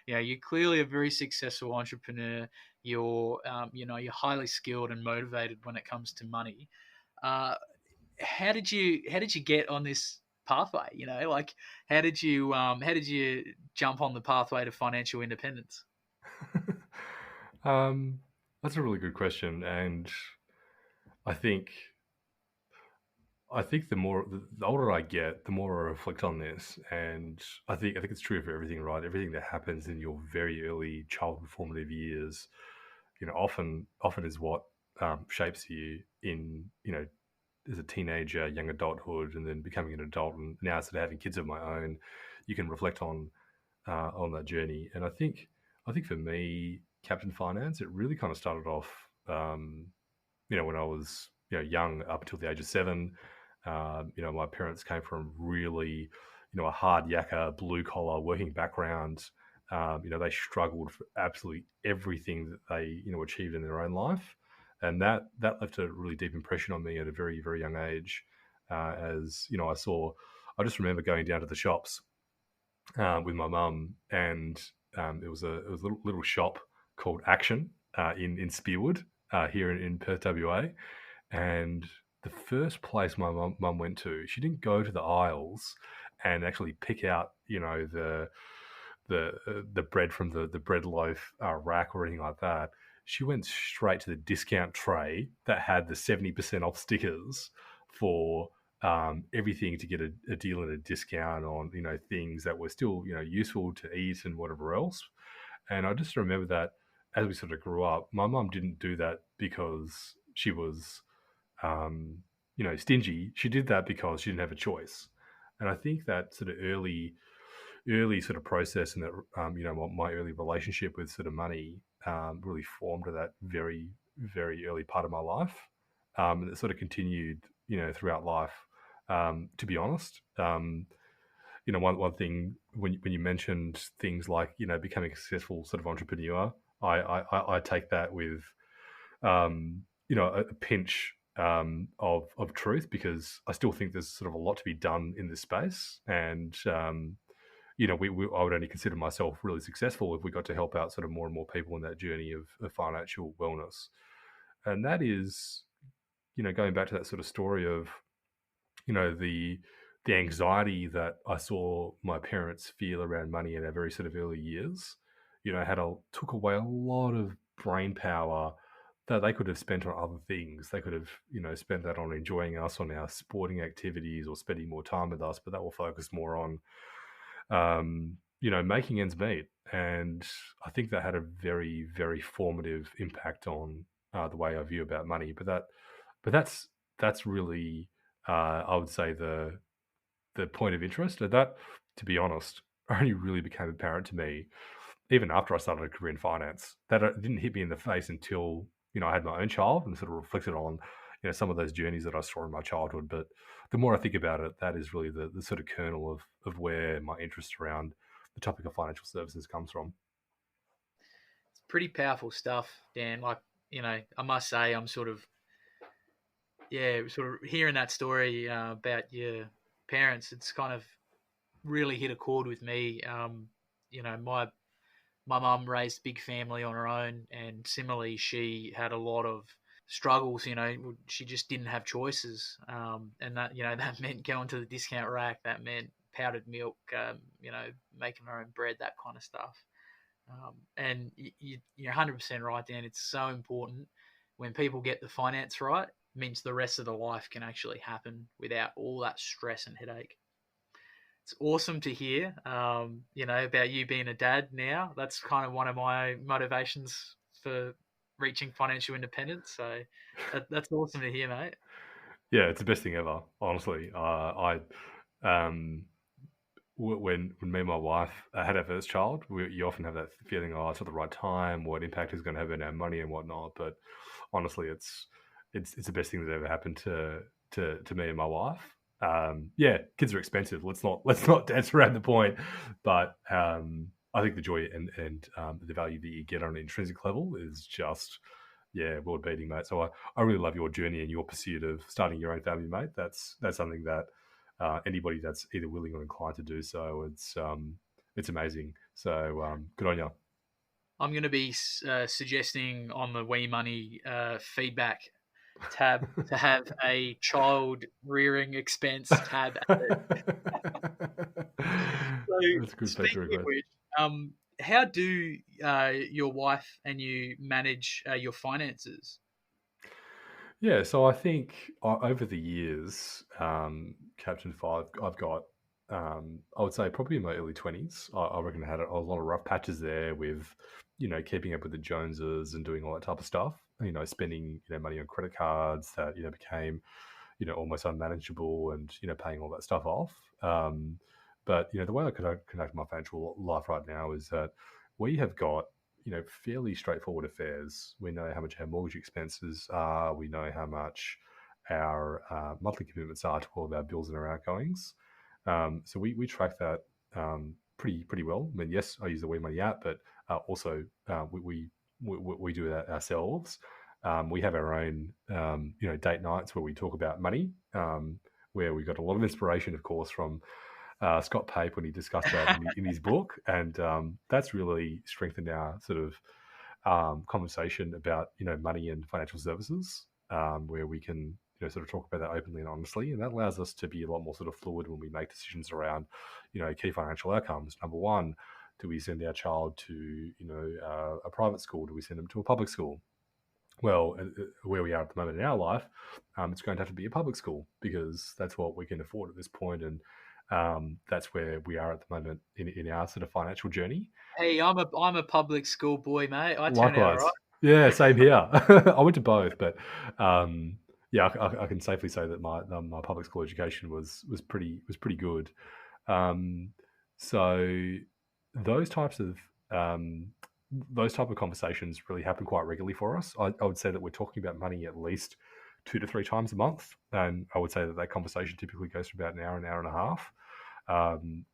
You're clearly a very successful entrepreneur. You're highly skilled and motivated when it comes to money. Uh, how did you get on this pathway? Like how did you jump on the pathway to financial independence? um, that's a really good question, and I think the older I get, the more I reflect on this, and I think it's true for everything, right? Everything that happens in your very early childhood formative years, often is what shapes you in as a teenager, young adulthood, and then becoming an adult, and now sort of having kids of my own. You can reflect on that journey, and I think for me, Captain Finance, it really kind of started off. When I was young, up until the age of 7. My parents came from really, a hard yakka, blue collar working background. They struggled for absolutely everything that they achieved in their own life, and that left a really deep impression on me at a very very young age. As I just remember going down to the shops with my mum, and it was a little shop called Action in Spearwood here in Perth, WA. And the first place my mum went to, she didn't go to the aisles and actually pick out, the bread from the bread loaf rack or anything like that. She went straight to the discount tray that had the 70% off stickers for everything to get a deal at a discount on, things that were still, useful to eat and whatever else. And I just remember that as we sort of grew up, my mum didn't do that because she was stingy. She did that because she didn't have a choice. And I think that sort of early sort of process, and that my early relationship with sort of money really formed to that very very early part of my life, and it sort of continued throughout life. To be honest, one thing when you mentioned things like becoming a successful sort of entrepreneur, I take that with a pinch of truth, because I still think there's sort of a lot to be done in this space, and I would only consider myself really successful if we got to help out sort of more and more people in that journey of financial wellness. And that is, going back to that sort of story of, the anxiety that I saw my parents feel around money in our very sort of early years, took away a lot of brain power that they could have spent on other things. They could have, spent that on enjoying us on our sporting activities or spending more time with us, but that will focus more on making ends meet. And I think that had a very, very formative impact on the way I view about money. But that's really, I would say, the point of interest. And that, to be honest, only really became apparent to me even after I started a career in finance. That didn't hit me in the face until I had my own child and sort of reflected on some of those journeys that I saw in my childhood. But the more I think about it, that is really the sort of kernel of where my interest around the topic of financial services comes from. It's pretty powerful stuff, Dan. Like, I must say, I'm sort of hearing that story about your parents. It's kind of really hit a chord with me. My mum raised a big family on her own, and similarly, she had a lot of struggles. She just didn't have choices, and that that meant going to the discount rack. That meant powdered milk. Making her own bread, that kind of stuff. And you're 100% right, Dan. It's so important when people get the finance right. It means the rest of the life can actually happen without all that stress and headache. It's awesome to hear, about you being a dad now. That's kind of one of my motivations for reaching financial independence. So that's awesome to hear, mate. Yeah, it's the best thing ever, honestly. Um, when me and my wife had our first child, you often have that feeling, oh, it's at the right time, what impact is going to have on our money and whatnot. But honestly, it's the best thing that ever happened to me and my wife. Yeah, kids are expensive. Let's not dance around the point. But I think the joy and the value that you get on an intrinsic level is just, yeah, world beating, mate. So I really love your journey and your pursuit of starting your own family, mate. That's something that anybody that's either willing or inclined to do so, it's amazing. So good on you. I'm going to be suggesting on the WeMoney feedback tab to have a child rearing expense tab added. So, That's a good feature speaking of request. which, how do your wife and you manage your finances? Yeah, so I think over the years, Captain Five, I've got, I would say probably in my early 20s, I reckon I had a lot of rough patches there with, keeping up with the Joneses and doing all that type of stuff, spending, money on credit cards that, became, almost unmanageable and, paying all that stuff off. But, the way I conduct my financial life right now is that we have got fairly straightforward affairs. We know how much our mortgage expenses are. We know how much our monthly commitments are to all of our bills and our outgoings. So we track that pretty well. I mean, yes, I use the WeMoney app, but also we do that ourselves. We have our own date nights where we talk about money. Where we got a lot of inspiration, of course, from Scott Pape when he discussed that in his book, and that's really strengthened our sort of conversation about money and financial services, where we can sort of talk about that openly and honestly, and that allows us to be a lot more sort of fluid when we make decisions around key financial outcomes. Number one, do we send our child to a private school? Do we send them to a public school? Well, where we are at the moment in our life, it's going to have to be a public school because that's what we can afford at this point, and that's where we are at the moment in our sort of financial journey. Hey, I'm a public school boy, mate. I turn out all right. Likewise, yeah, same here. I went to both, but yeah, I can safely say that my public school education was pretty good. Um, so those types of um, those type of conversations really happen quite regularly for us. I would say that we're talking about money at least 2 to 3 times a month, and I would say that conversation typically goes for about an hour and a half.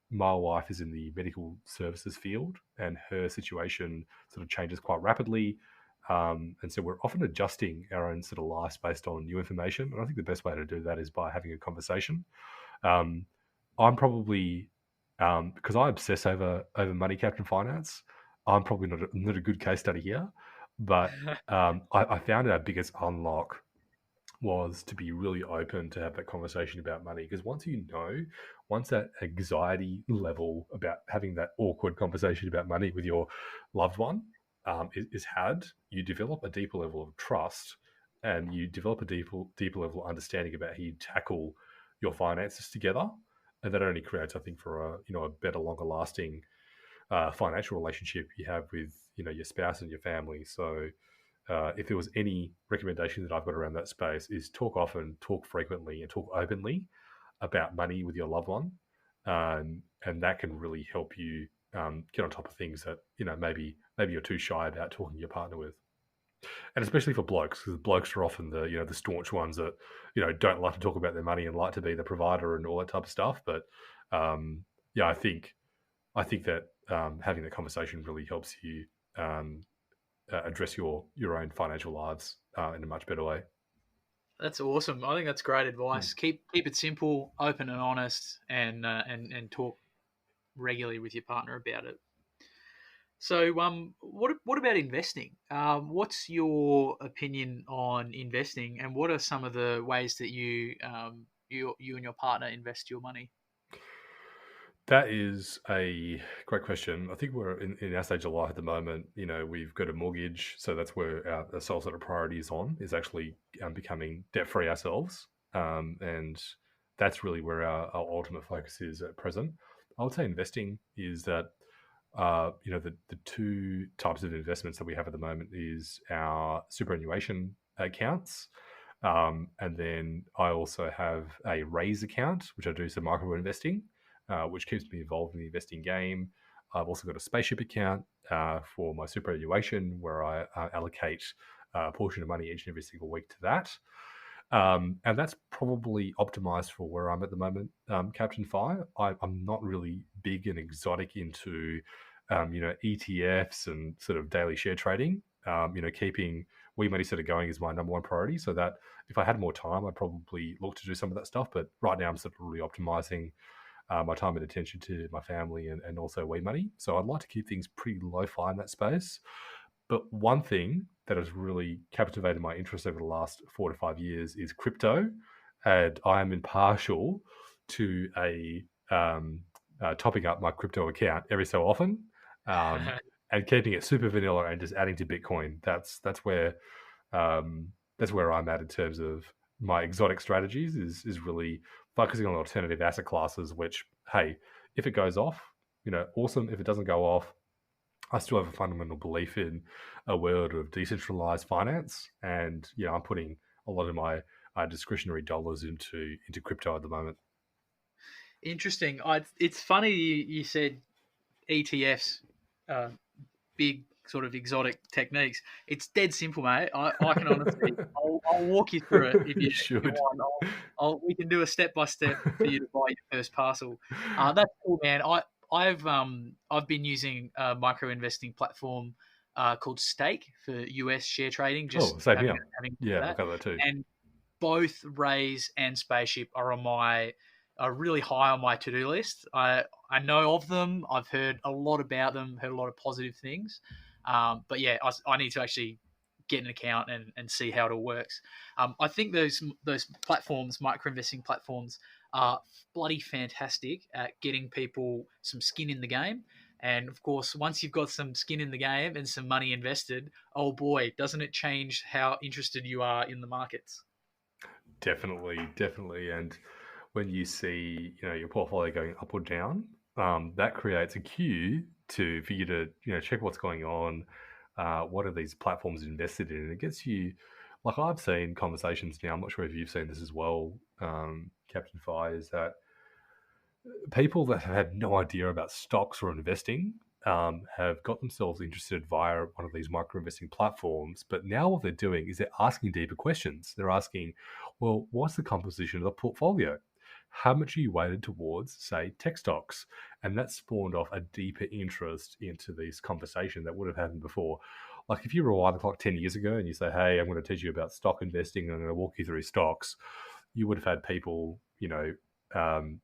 My wife is in the medical services field, and her situation sort of changes quite rapidly. And so we're often adjusting our own sort of lives based on new information. And I think the best way to do that is by having a conversation. Um, I'm probably because I obsess over money, Captain Finance. I'm probably not a good case study here, but I found our biggest unlock was to be really open to have that conversation about money. Because once that anxiety level about having that awkward conversation about money with your loved one is had, you develop a deeper level of trust, and you develop a deeper level of understanding about how you tackle your finances together. And that only creates, I think, for a better, longer lasting financial relationship you have with your spouse and your family. So if there was any recommendation that I've got around that space, is talk often, talk frequently, and talk openly about money with your loved one, and that can really help you get on top of things that maybe you're too shy about talking to your partner with. And especially for blokes, because blokes are often the staunch ones that don't like to talk about their money and like to be the provider and all that type of stuff. But yeah, I think that having that conversation really helps you um, address your own financial lives in a much better way. That's awesome. I think that's great Mm. advice. Keep it simple, open and honest, and talk regularly with your partner about it. So, what about investing? What's your opinion on investing, and what are some of the ways that you and your partner invest your money? That is a great question. I think we're in our stage of life at the moment. We've got a mortgage, so that's where our sole sort of priority is on, is actually becoming debt free ourselves, and that's really where our ultimate focus is at present. I would say investing is that the two types of investments that we have at the moment is our superannuation accounts. And then I also have a raise account, which I do some micro investing, which keeps me involved in the investing game. I've also got a spaceship account for my superannuation, where I allocate a portion of money each and every single week to that. And that's probably optimized for where I'm at the moment, Captain Fire. I'm not really big and exotic into ETFs and sort of daily share trading. Keeping WeMoney sort of going is my number one priority. So that if I had more time, I'd probably look to do some of that stuff. But right now, I'm sort of really optimizing my time and attention to my family and also WeMoney. So I'd like to keep things pretty lo-fi in that space. But one thing that has really captivated my interest over the last 4 to 5 years is crypto, and I am impartial to topping up my crypto account every so often, um, and keeping it super vanilla and just adding to Bitcoin. That's where I'm at in terms of my exotic strategies. Is really focusing on alternative asset classes. Which, hey, if it goes off, awesome. If it doesn't go off, I still have a fundamental belief in a world of decentralized finance, and I'm putting a lot of my discretionary dollars into crypto at the moment. Interesting. It's funny you said ETFs, uh, big sort of exotic techniques. It's dead simple, mate. I can honestly, I'll walk you through it if You you should. want. We can do a step by step for you to buy your first parcel. That's cool, man. I've been using a micro investing platform called Stake for US share trading. Oh, Just same having here. for Yeah, I've that, got that too. and both Raise and Spaceship are on my are really high on my to do list. I know of them. I've heard a lot about them. Heard a lot of positive things. But yeah, I need to actually get an account and see how it all works. I think those platforms, micro investing platforms, are bloody fantastic at getting people some skin in the game. And of course, once you've got some skin in the game and some money invested, oh boy, doesn't it change how interested you are in the markets? Definitely, definitely. And when you see, your portfolio going up or down, that creates a cue for you to, check what's going on. What are these platforms invested in? And it gets you, like I've seen conversations now. I'm not sure if you've seen this as well, Captain Fi, is that people that have had no idea about stocks or investing have got themselves interested via one of these micro investing platforms. But now what they're doing is they're asking deeper questions. They're asking, well, what's the composition of the portfolio? How much are you weighted towards, say, tech stocks? And that spawned off a deeper interest into this conversation that would have happened before. Like if you rewind the clock 10 years ago and you say, hey, I'm going to teach you about stock investing and I'm going to walk you through stocks, you would have had people,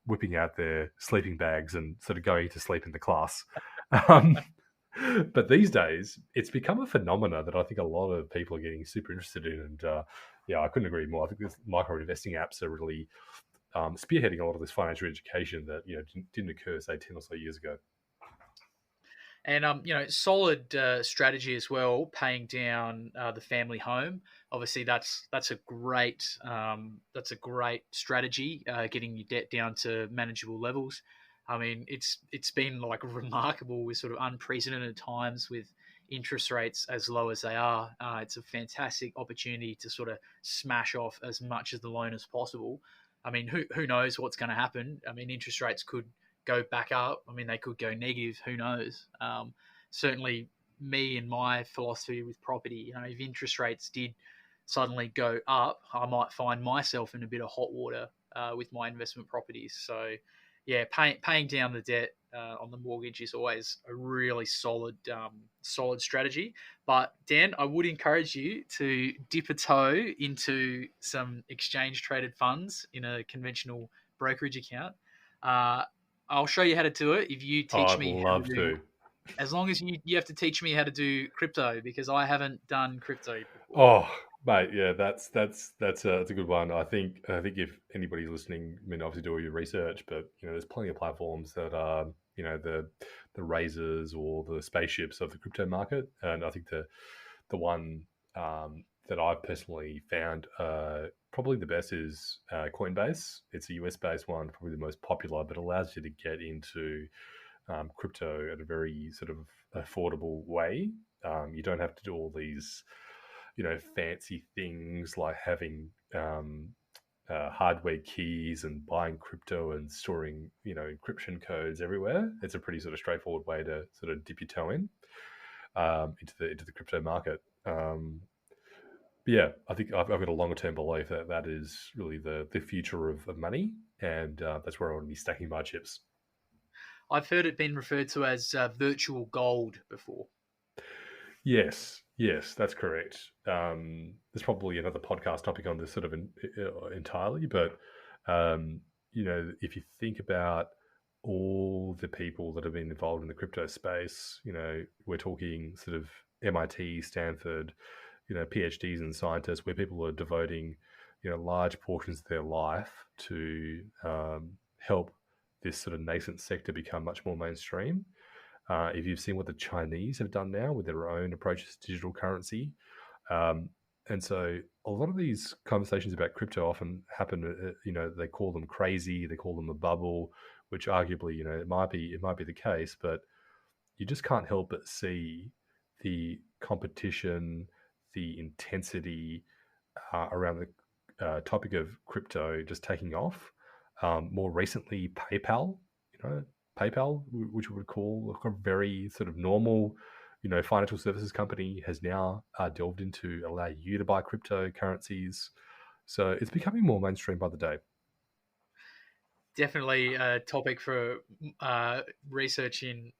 whipping out their sleeping bags and sort of going to sleep in the class. Um, but these days, it's become a phenomena that I think a lot of people are getting super interested in. And yeah, I couldn't agree more. I think these micro investing apps are really spearheading a lot of this financial education that didn't occur, say, 10 or so years ago. And solid strategy as well, paying down the family home. Obviously, that's a great strategy, getting your debt down to manageable levels. I mean, it's been like remarkable with sort of unprecedented times with interest rates as low as they are. It's a fantastic opportunity to sort of smash off as much of the loan as possible. I mean, who knows what's going to happen? I mean, interest rates could go back up. I mean, they could go negative. Who knows? Certainly, me and my philosophy with property, if interest rates did suddenly go up, I might find myself in a bit of hot water with my investment properties. So, yeah, paying down the debt on the mortgage is always a really solid strategy. But Dan, I would encourage you to dip a toe into some exchange traded funds in a conventional brokerage account. Uh, I'll show you how to do it if you Oh, teach I'd me how to love do. to. As long as you have to teach me how to do crypto because I haven't done crypto before. Oh, mate, yeah, that's a good one. I think if anybody's listening, I mean, obviously do all your research, but there's plenty of platforms that are the razors or the spaceships of the crypto market, and I think the one that I've personally found probably the best is Coinbase. It's a US based one, probably the most popular, but allows you to get into crypto at a very sort of affordable way. You don't have to do all these, fancy things like having hardware keys and buying crypto and storing, encryption codes everywhere. It's a pretty sort of straightforward way to sort of dip your toe in into the crypto market. But yeah, I think I've got a longer term belief that that is really the future of money, and that's where I want to be stacking my chips. I've heard it been referred to as virtual gold before. Yes, that's correct. There's probably another podcast topic on this sort of entirely, but um, if you think about all the people that have been involved in the crypto space, we're talking sort of MIT, Stanford, PhDs and scientists, where people are devoting, large portions of their life to help this sort of nascent sector become much more mainstream. If you've seen what the Chinese have done now with their own approaches to digital currency, um, and so a lot of these conversations about crypto often happen. They call them crazy, they call them a bubble, which arguably, it might be the case, but you just can't help but see the competition, the intensity around the topic of crypto just taking off. More recently, PayPal, which we would call a very sort of normal, financial services company, has now delved into allow you to buy cryptocurrencies. So it's becoming more mainstream by the day. Definitely a topic for research in.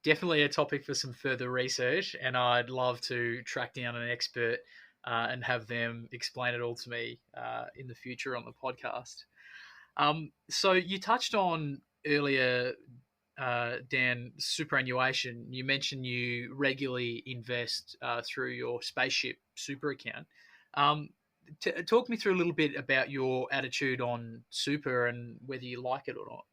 Definitely a topic for some further research, and I'd love to track down an expert and have them explain it all to me in the future on the podcast. So you touched on earlier, Dan, superannuation. You mentioned you regularly invest through your spaceship super account. Um, Talk me through a little bit about your attitude on super and whether you like it or not.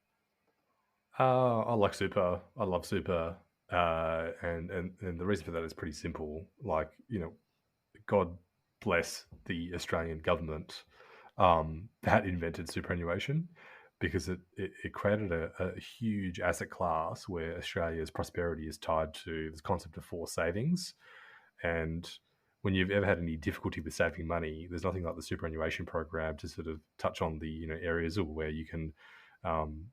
I like super. I love super. And the reason for that is pretty simple. Like, God bless the Australian government that invented superannuation, because it created a huge asset class where Australia's prosperity is tied to this concept of forced savings. And when you've ever had any difficulty with saving money, there's nothing like the superannuation program to sort of touch on the areas where you can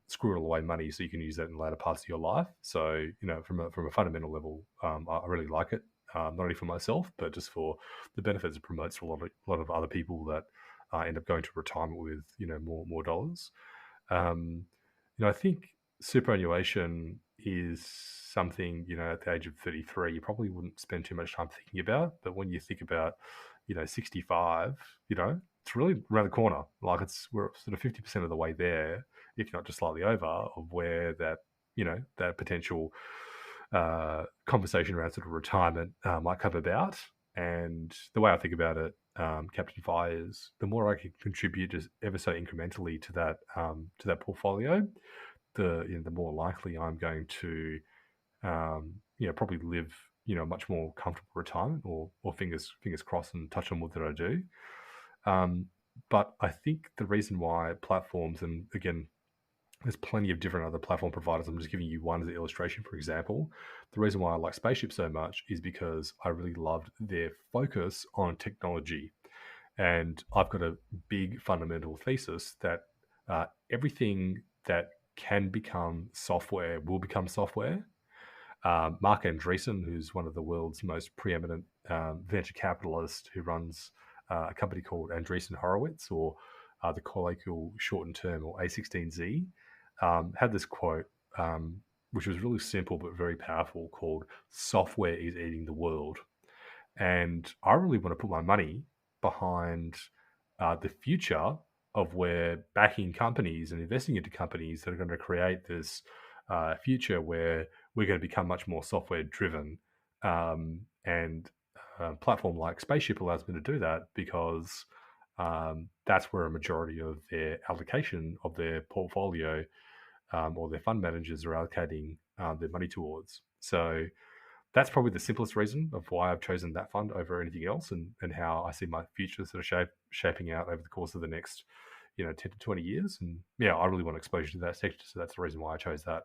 squirrel away money so you can use that in later parts of your life. So from a fundamental level, I really like it. Not only for myself, but just for the benefits it promotes for a lot of other people that end up going to retirement with more dollars. Um, I think superannuation is something, at the age of 33, you probably wouldn't spend too much time thinking about. But when you think about, 65, it's really around the corner. Like we're sort of 50% of the way there, if not just slightly over, of where that potential conversation around sort of retirement might come about. And the way I think about it, Captain Fi, is the more I can contribute just ever so incrementally to that portfolio, the more likely I'm going to probably live a much more comfortable retirement, or fingers crossed and touch on wood that I do. Um, but I think the reason why platforms, and again, there's plenty of different other platform providers. I'm just giving you one as an illustration, for example. The reason why I like Spaceship so much is because I really loved their focus on technology. And I've got a big fundamental thesis that everything that can become software will become software. Mark Andreessen, who's one of the world's most preeminent venture capitalists, who runs a company called Andreessen Horowitz, or the colloquial shortened term, or A16Z, had this quote, which was really simple but very powerful, called "Software is eating the world." And I really want to put my money behind the future of where backing companies and investing into companies that are going to create this future where we're going to become much more software driven. And a platform like Spaceship allows me to do that, because that's where a majority of their allocation of their portfolio, or their fund managers, are allocating their money towards. So that's probably the simplest reason of why I've chosen that fund over anything else, and how I see my future sort of shaping out over the course of the next 10 to 20 years. And yeah, I really want exposure to that sector, so that's the reason why I chose that.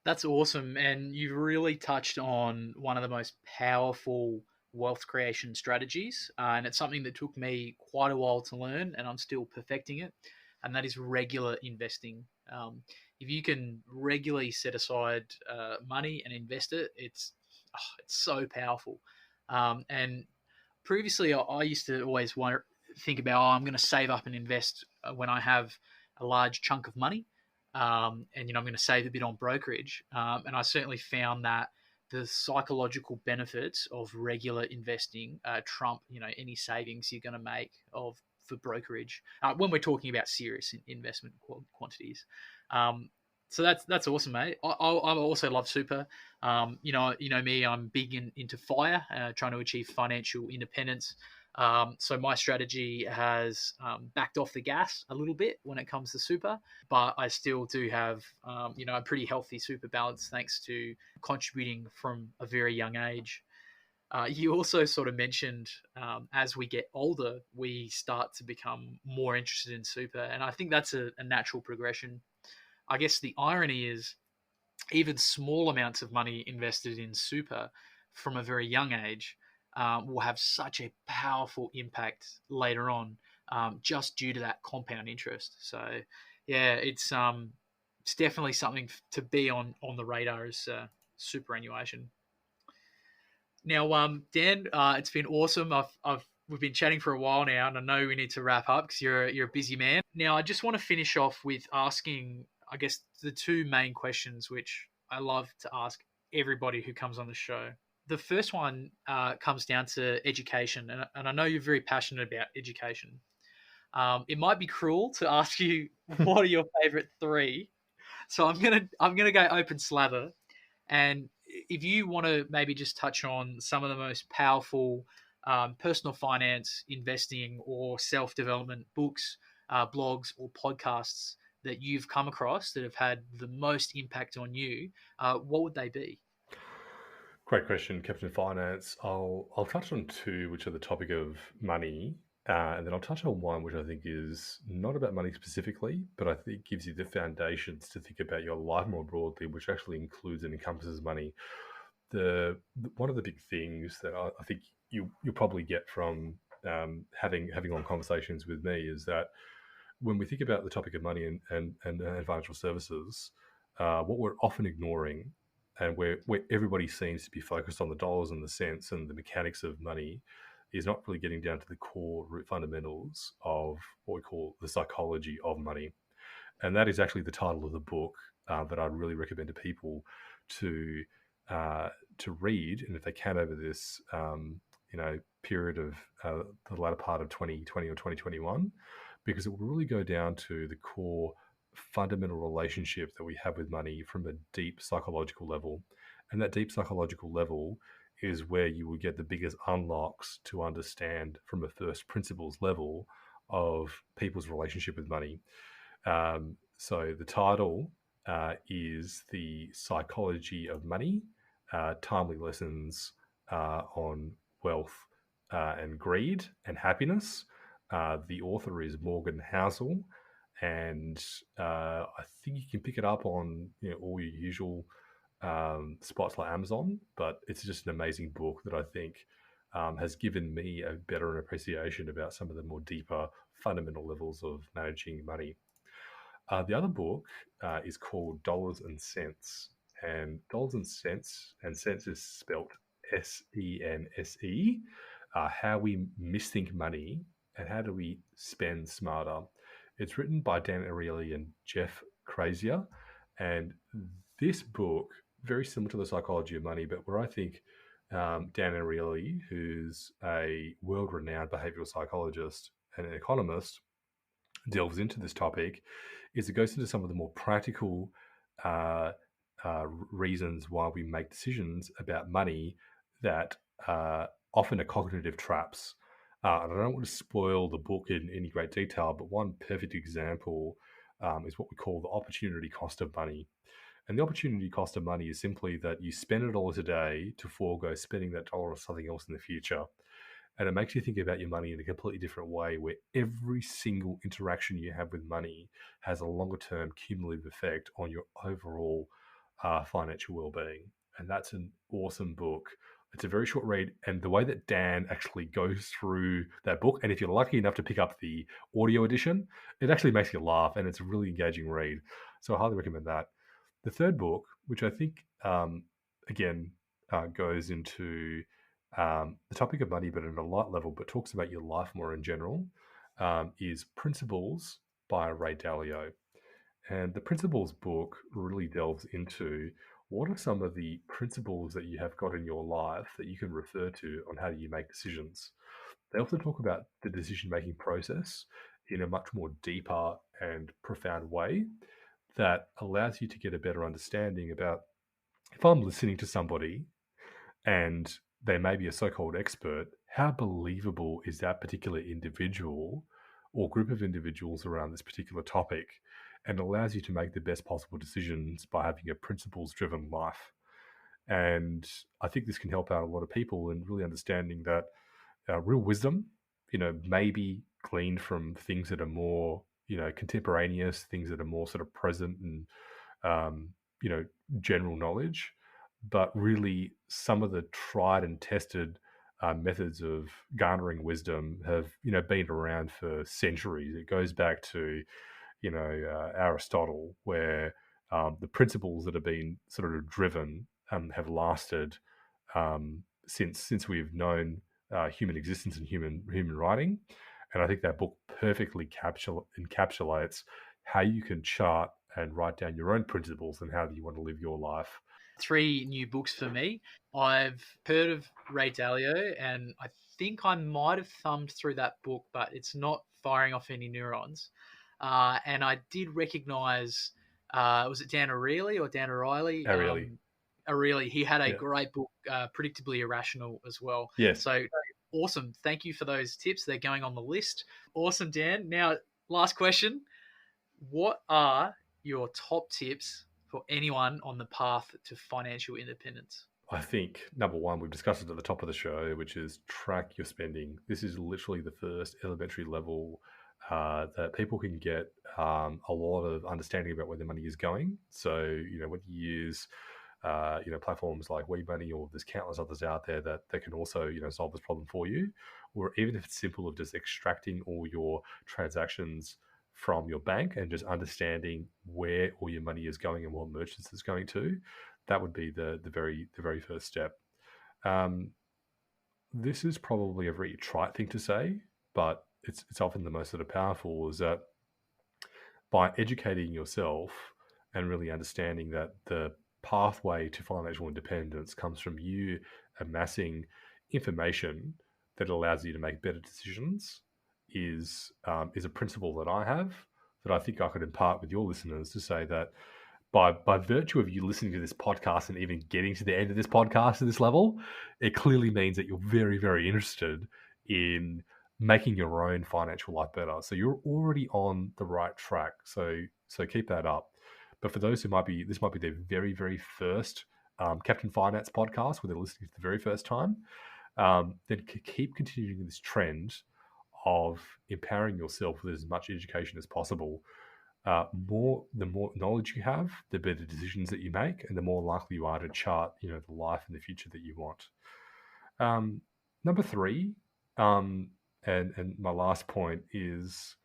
That's awesome. And you've really touched on one of the most powerful wealth creation strategies. And it's something that took me quite a while to learn, and I'm still perfecting it. And that is regular investing. If you can regularly set aside money and invest it, it's so powerful. And previously, I used to always think about, I'm going to save up and invest when I have a large chunk of money. and I'm going to save a bit on brokerage. And I certainly found that the psychological benefits of regular investing trump any savings you're going to make of for brokerage when we're talking about serious investment quantities. Um, so that's awesome, mate. I also love super. Me, I'm big into fire, trying to achieve financial independence. So my strategy has backed off the gas a little bit when it comes to super, but I still do have a pretty healthy super balance thanks to contributing from a very young age. You also sort of mentioned as we get older, we start to become more interested in super, and I think that's a natural progression. I guess the irony is even small amounts of money invested in super from a very young age will have such a powerful impact later on, just due to that compound interest. So, yeah, it's definitely something to be on the radar as superannuation. Now, Dan, it's been awesome. We've been chatting for a while now, and I know we need to wrap up because you're a busy man. Now, I just want to finish off with asking, I guess, the two main questions which I love to ask everybody who comes on the show. The first one comes down to education, and I know you're very passionate about education. It might be cruel to ask you what are your favorite three, so I'm gonna go open slather, and if you want to maybe just touch on some of the most powerful personal finance, investing, or self development books, blogs, or podcasts that you've come across that have had the most impact on you, what would they be? Great question, Captain Finance. I'll touch on two, which are the topic of money, and then I'll touch on one which I think is not about money specifically, but I think gives you the foundations to think about your life more broadly, which actually includes and encompasses money. One of the big things that I think you'll probably get from having long conversations with me is that when we think about the topic of money and financial services, what we're often ignoring, and where everybody seems to be focused on the dollars and the cents and the mechanics of money, is not really getting down to the core root fundamentals of what we call the psychology of money. And that is actually the title of the book that I'd really recommend to people to to read, and if they can over this period of the latter part of 2020 or 2021, because it will really go down to the core fundamental relationship that we have with money from a deep psychological level. And that deep psychological level is where you will get the biggest unlocks to understand from a first principles level of people's relationship with money. So the title is The Psychology of Money, Timely Lessons on Wealth and Greed and Happiness. The author is Morgan Housel, and I think you can pick it up on all your usual spots like Amazon, but it's just an amazing book that I think has given me a better appreciation about some of the more deeper fundamental levels of managing money. The other book is called Dollars and Cents, and Dollars and Cents is spelt SENSE. How we misthink money and how do we spend smarter. It's written by Dan Ariely and Jeff Crazier, and this book, very similar to The Psychology of Money, but where I think Dan Ariely, who's a world-renowned behavioral psychologist and an economist, delves into this topic, is it goes into some of the more practical reasons why we make decisions about money that often are cognitive traps. And I don't want to spoil the book in any great detail, but one perfect example is what we call the opportunity cost of money. And the opportunity cost of money is simply that you spend $1 today to forego spending that dollar on something else in the future. And it makes you think about your money in a completely different way, where every single interaction you have with money has a longer term cumulative effect on your overall financial well-being. And that's an awesome book. It's a very short read, and the way that Dan actually goes through that book, and if you're lucky enough to pick up the audio edition, it actually makes you laugh, and it's a really engaging read. So I highly recommend that. The third book, which I think again goes into the topic of money, but at a light level, but talks about your life more in general, is Principles by Ray Dalio. And the Principles book really delves into what are some of the principles that you have got in your life that you can refer to on how do you make decisions. They also talk about the decision making process in a much more deeper and profound way that allows you to get a better understanding about if I'm listening to somebody and they may be a so called expert, how believable is that particular individual or group of individuals around this particular topic? And allows you to make the best possible decisions by having a principles driven life. And I think this can help out a lot of people in really understanding that real wisdom, may be gleaned from things that are more, contemporaneous, things that are more sort of present and, um, you know, general knowledge. But really, some of the tried and tested methods of garnering wisdom have, been around for centuries. It goes back to, Aristotle, where the principles that have been sort of driven have lasted since we've known human existence and human writing. And I think that book perfectly encapsulates how you can chart and write down your own principles and how you want to live your life. 3 new books for me. I've heard of Ray Dalio, and I think I might have thumbed through that book, but it's not firing off any neurons. And I did recognize, was it Dan Ariely or Dan O'Reilly? Really, Ariely, he had a yeah, great book, Predictably Irrational, as well. yes, So awesome. Thank you for those tips. They're going on the list. Awesome, Dan. Now, last question. What are your top tips for anyone on the path to financial independence? I think number one, we've discussed it at the top of the show, which is track your spending. This is literally the first elementary level that people can get a lot of understanding about where their money is going. So, whether you use platforms like WeMoney, or there's countless others out there that can also, solve this problem for you, or even if it's simple of just extracting all your transactions from your bank and just understanding where all your money is going and what merchants it's going to, that would be the very first step. Um, this is probably a very trite thing to say, but it's often the most sort of powerful. Is that by educating yourself and really understanding that the pathway to financial independence comes from you amassing information that allows you to make better decisions is a principle that I have that I think I could impart with your listeners to say that by virtue of you listening to this podcast and even getting to the end of this podcast at this level, it clearly means that you're very, very interested in making your own financial life better. So you're already on the right track. So keep that up. But for those who this might be their very, very first Captain Finance podcast, where they're listening for the very first time, then keep continuing this trend of empowering yourself with as much education as possible. The more knowledge you have, the better decisions that you make, and the more likely you are to chart, the life and the future that you want. Number three, and my last point is,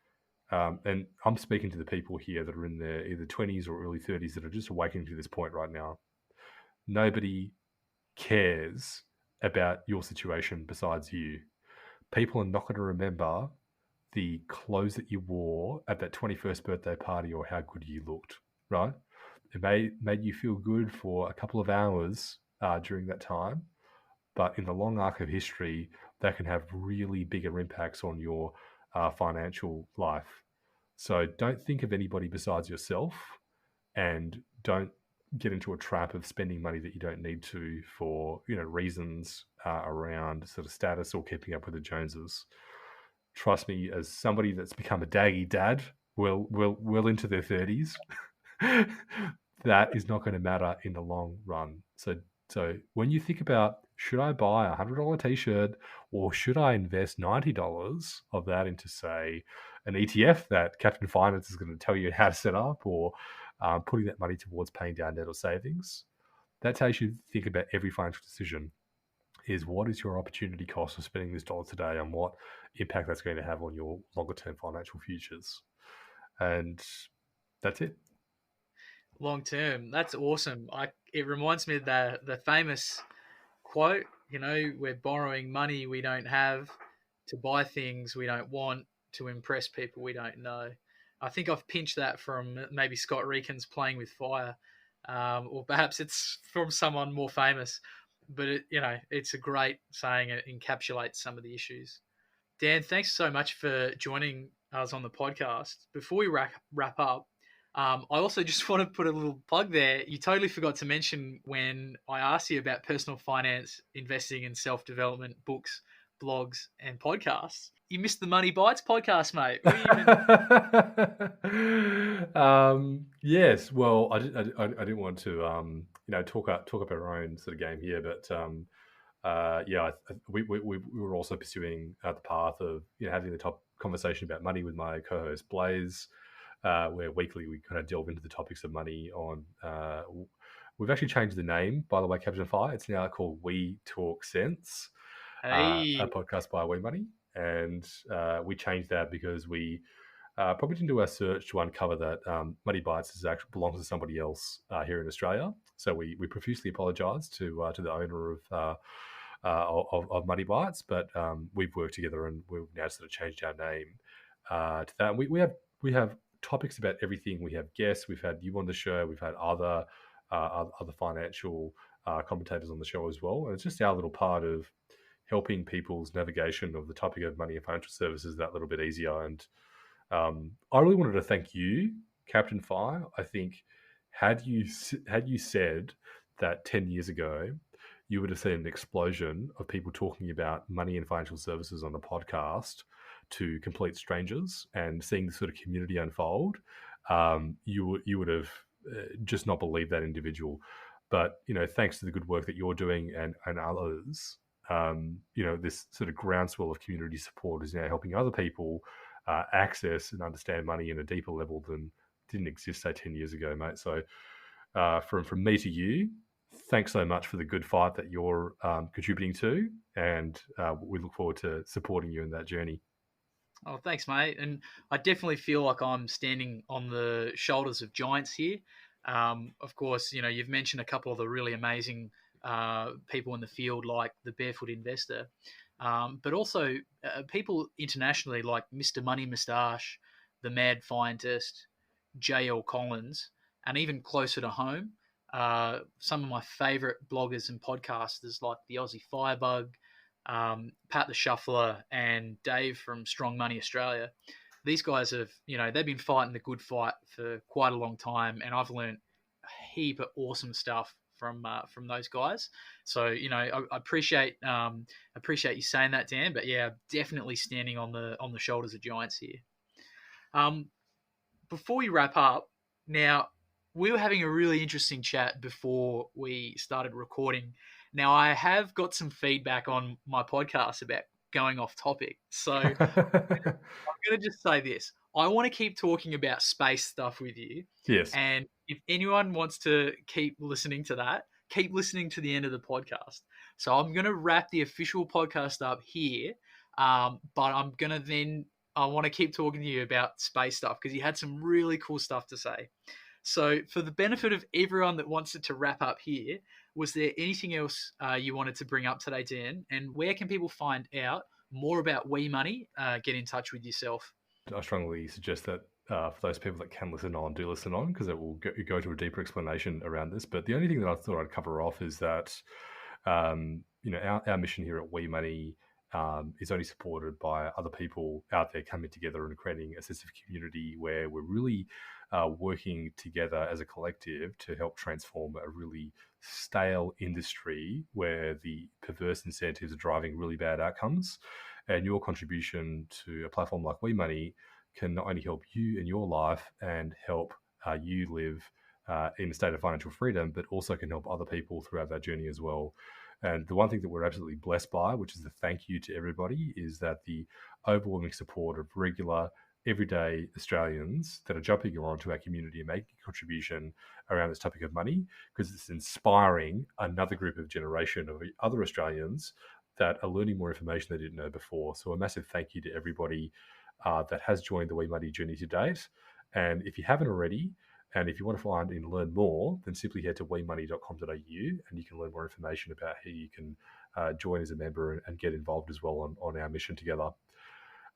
and I'm speaking to the people here that are in their either 20s or early 30s that are just awakening to this point right now. Nobody cares about your situation besides you. People are not going to remember the clothes that you wore at that 21st birthday party or how good you looked, right? It made you feel good for a couple of hours during that time, but in the long arc of history, that can have really bigger impacts on your financial life. So don't think of anybody besides yourself, and don't get into a trap of spending money that you don't need to for reasons around sort of status or keeping up with the Joneses. Trust me, as somebody that's become a daggy dad, well into their 30s, that is not going to matter in the long run. So when you think about, should I buy $100 t-shirt or should I invest $90 of that into, say, an ETF that Captain Finance is going to tell you how to set up, or putting that money towards paying down debt or savings, that's how you should think about every financial decision. Is what is your opportunity cost of spending this dollar today, and what impact that's going to have on your longer term financial futures. And that's it. Long term, that's awesome. It reminds me of the famous quote. We're borrowing money we don't have to buy things we don't want to impress people we don't know. I think I've pinched that from maybe Scott Reekins Playing with Fire, or perhaps it's from someone more famous. But it's a great saying. It encapsulates some of the issues. Dan, thanks so much for joining us on the podcast. Before we wrap up, I also just want to put a little plug there. You totally forgot to mention when I asked you about personal finance, investing, and self-development books, blogs, and podcasts. You missed the Money Bites podcast, mate. Yes. Well, I didn't want to talk up our own sort of game here, but we were also pursuing the path of having the top conversation about money with my co-host Blaze, where weekly we kind of delve into the topics of money. We've actually changed the name, by the way, Captain Fire. It's now called We Talk Sense, a podcast by WeMoney, and we changed that because we probably didn't do our search to uncover that Money Bites actually belongs to somebody else here in Australia. So we profusely apologise to the owner of Money Bites, but we've worked together and we've now sort of changed our name to that. And we have topics about everything. We have guests. We've had you on the show. We've had other financial commentators on the show as well. And it's just our little part of helping people's navigation of the topic of money and financial services that little bit easier. And I really wanted to thank you, Captain Fire. I think had you said that 10 years ago, you would have seen an explosion of people talking about money and financial services on the podcast to complete strangers and seeing the sort of community unfold. You would have just not believed that individual. But, thanks to the good work that you're doing and others, this sort of groundswell of community support is now helping other people access and understand money in a deeper level than didn't exist, say, 10 years ago, mate. So from me to you, thanks so much for the good fight that you're contributing to, and we look forward to supporting you in that journey. Oh, thanks, mate. And I definitely feel like I'm standing on the shoulders of giants here. Of course, you've mentioned a couple of the really amazing people in the field, like the Barefoot Investor, but also people internationally like Mr. Money Moustache, the Mad Fientist, J.L. Collins, and even closer to home, some of my favourite bloggers and podcasters like the Aussie Firebug, Pat the Shuffler, and Dave from Strong Money Australia. These guys have, they've been fighting the good fight for quite a long time, and I've learned a heap of awesome stuff from those guys. So I appreciate you saying that, Dan. But yeah, definitely standing on the shoulders of giants here. Before we wrap up, now we were having a really interesting chat before we started recording. Now I have got some feedback on my podcast about going off topic, so I'm going to just say this. I want to keep talking about space stuff with you. Yes. And if anyone wants to keep listening to that, keep listening to the end of the podcast. So I'm going to wrap the official podcast up here, but I want to keep talking to you about space stuff because you had some really cool stuff to say. So for the benefit of everyone that wants it to wrap up here, was there anything else you wanted to bring up today, Dan? And where can people find out more about WeMoney? Get in touch with yourself. I strongly suggest that for those people that can listen on, do listen on, because it will go to a deeper explanation around this. But the only thing that I thought I'd cover off is that, our mission here at WeMoney is only supported by other people out there coming together and creating a sense of community where we're really working together as a collective to help transform a really stale industry where the perverse incentives are driving really bad outcomes. And your contribution to a platform like WeMoney can not only help you in your life and help you live in a state of financial freedom, but also can help other people throughout that journey as well. And the one thing that we're absolutely blessed by, which is a thank you to everybody, is that the overwhelming support of regular, everyday Australians that are jumping onto our community and making a contribution around this topic of money, because it's inspiring another group of generation of other Australians that are learning more information they didn't know before. So a massive thank you to everybody that has joined the WeMoney journey to date. And if you haven't already, and if you want to find and learn more, then simply head to wemoney.com.au and you can learn more information about how you can join as a member and get involved as well on our mission together.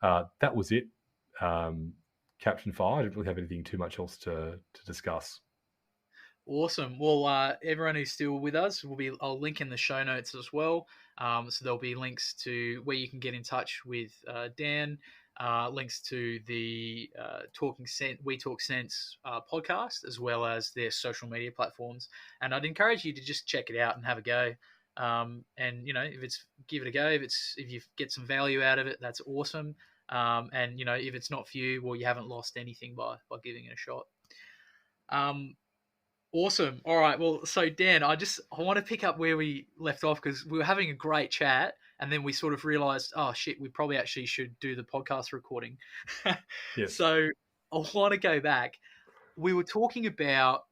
That was it. Captain Fire. I didn't really have anything too much else to discuss. Awesome. Well, everyone who's still with us, I'll link in the show notes as well. So there'll be links to where you can get in touch with Dan, links to the We Talk Sense podcast, as well as their social media platforms. And I'd encourage you to just check it out and have a go. And give it a go. If you get some value out of it, that's awesome. And if it's not for you, well, you haven't lost anything by giving it a shot. Awesome. All right. Well, so Dan, I want to pick up where we left off because we were having a great chat, and then we sort of realized, oh shit, we probably actually should do the podcast recording. Yes. So I want to go back. We were talking about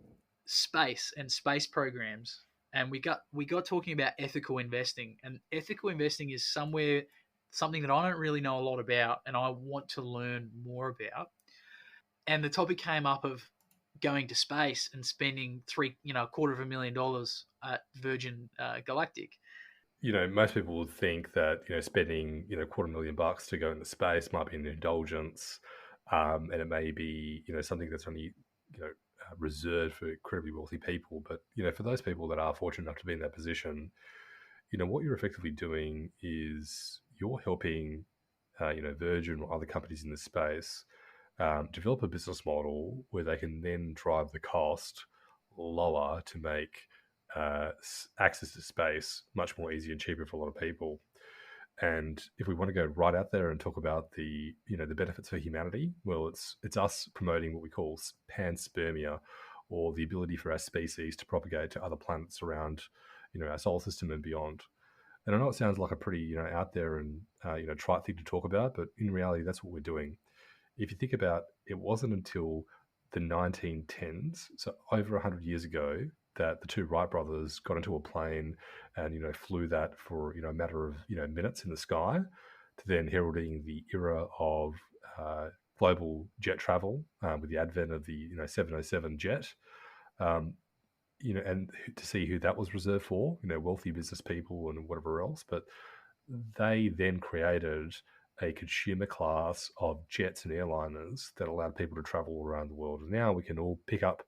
space and space programs, and we got talking about ethical investing, and ethical investing is something that I don't really know a lot about, and I want to learn more about. And the topic came up of going to space and spending $250,000 at Virgin Galactic. Most people would think that spending $250,000 to go into space might be an indulgence, and it may be something that's only reserved for incredibly wealthy people. But for those people that are fortunate enough to be in that position, what you're effectively doing is you're helping Virgin or other companies in this space develop a business model where they can then drive the cost lower to make access to space much more easy and cheaper for a lot of people. And if we want to go right out there and talk about the benefits for humanity, well, it's us promoting what we call panspermia, or the ability for our species to propagate to other planets around our solar system and beyond. And I know it sounds like a pretty out there and trite thing to talk about, but in reality, that's what we're doing. If you think about it, wasn't until the 1910s, so over 100 years ago, that the two Wright brothers got into a plane and flew that for a matter of minutes in the sky, to then heralding the era of global jet travel with the advent of the 707 jet. And to see who that was reserved for, wealthy business people and whatever else. But they then created a consumer class of jets and airliners that allowed people to travel around the world. And now we can all pick up,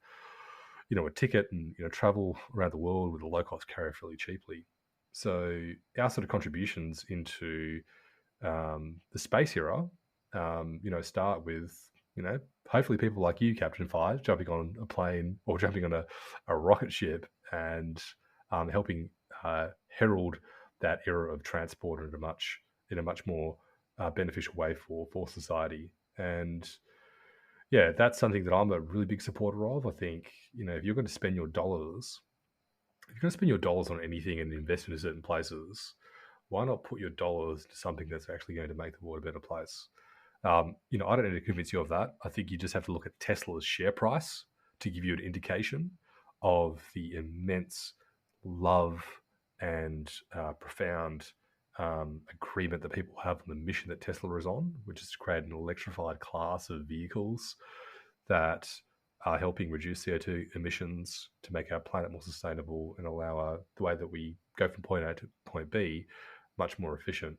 a ticket and, travel around the world with a low-cost carrier fairly cheaply. So our sort of contributions into the space era, start with, hopefully people like you, Captain Five, jumping on a plane or jumping on a rocket ship and helping herald that era of transport in a much more beneficial way for society. And yeah, that's something that I'm a really big supporter of. I think, if you're going to spend your dollars, on anything and invest in certain places, why not put your dollars into something that's actually going to make the world a better place? I don't need to convince you of that. I think you just have to look at Tesla's share price to give you an indication of the immense love and profound agreement that people have on the mission that Tesla is on, which is to create an electrified class of vehicles that are helping reduce CO2 emissions to make our planet more sustainable and allow the way that we go from point A to point B much more efficient.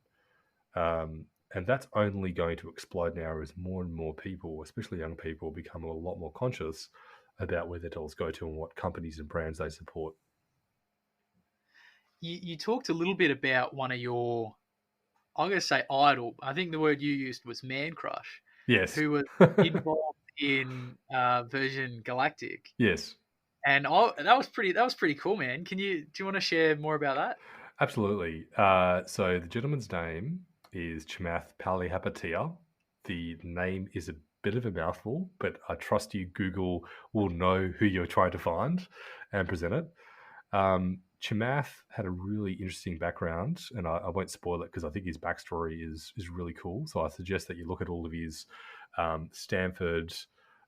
And that's only going to explode now as more and more people, especially young people, become a lot more conscious about where their dollars go to and what companies and brands they support. You talked a little bit about one of your, I'm going to say idol. I think the word you used was man crush. Yes. Who was involved in Virgin Galactic. Yes. And that was pretty cool, man. Do you want to share more about that? Absolutely. So the gentleman's name is Chamath Palihapitiya. The name is a bit of a mouthful, but I trust you, Google will know who you're trying to find and present it. Chamath had a really interesting background, and I won't spoil it because I think his backstory is really cool. So I suggest that you look at all of his Stanford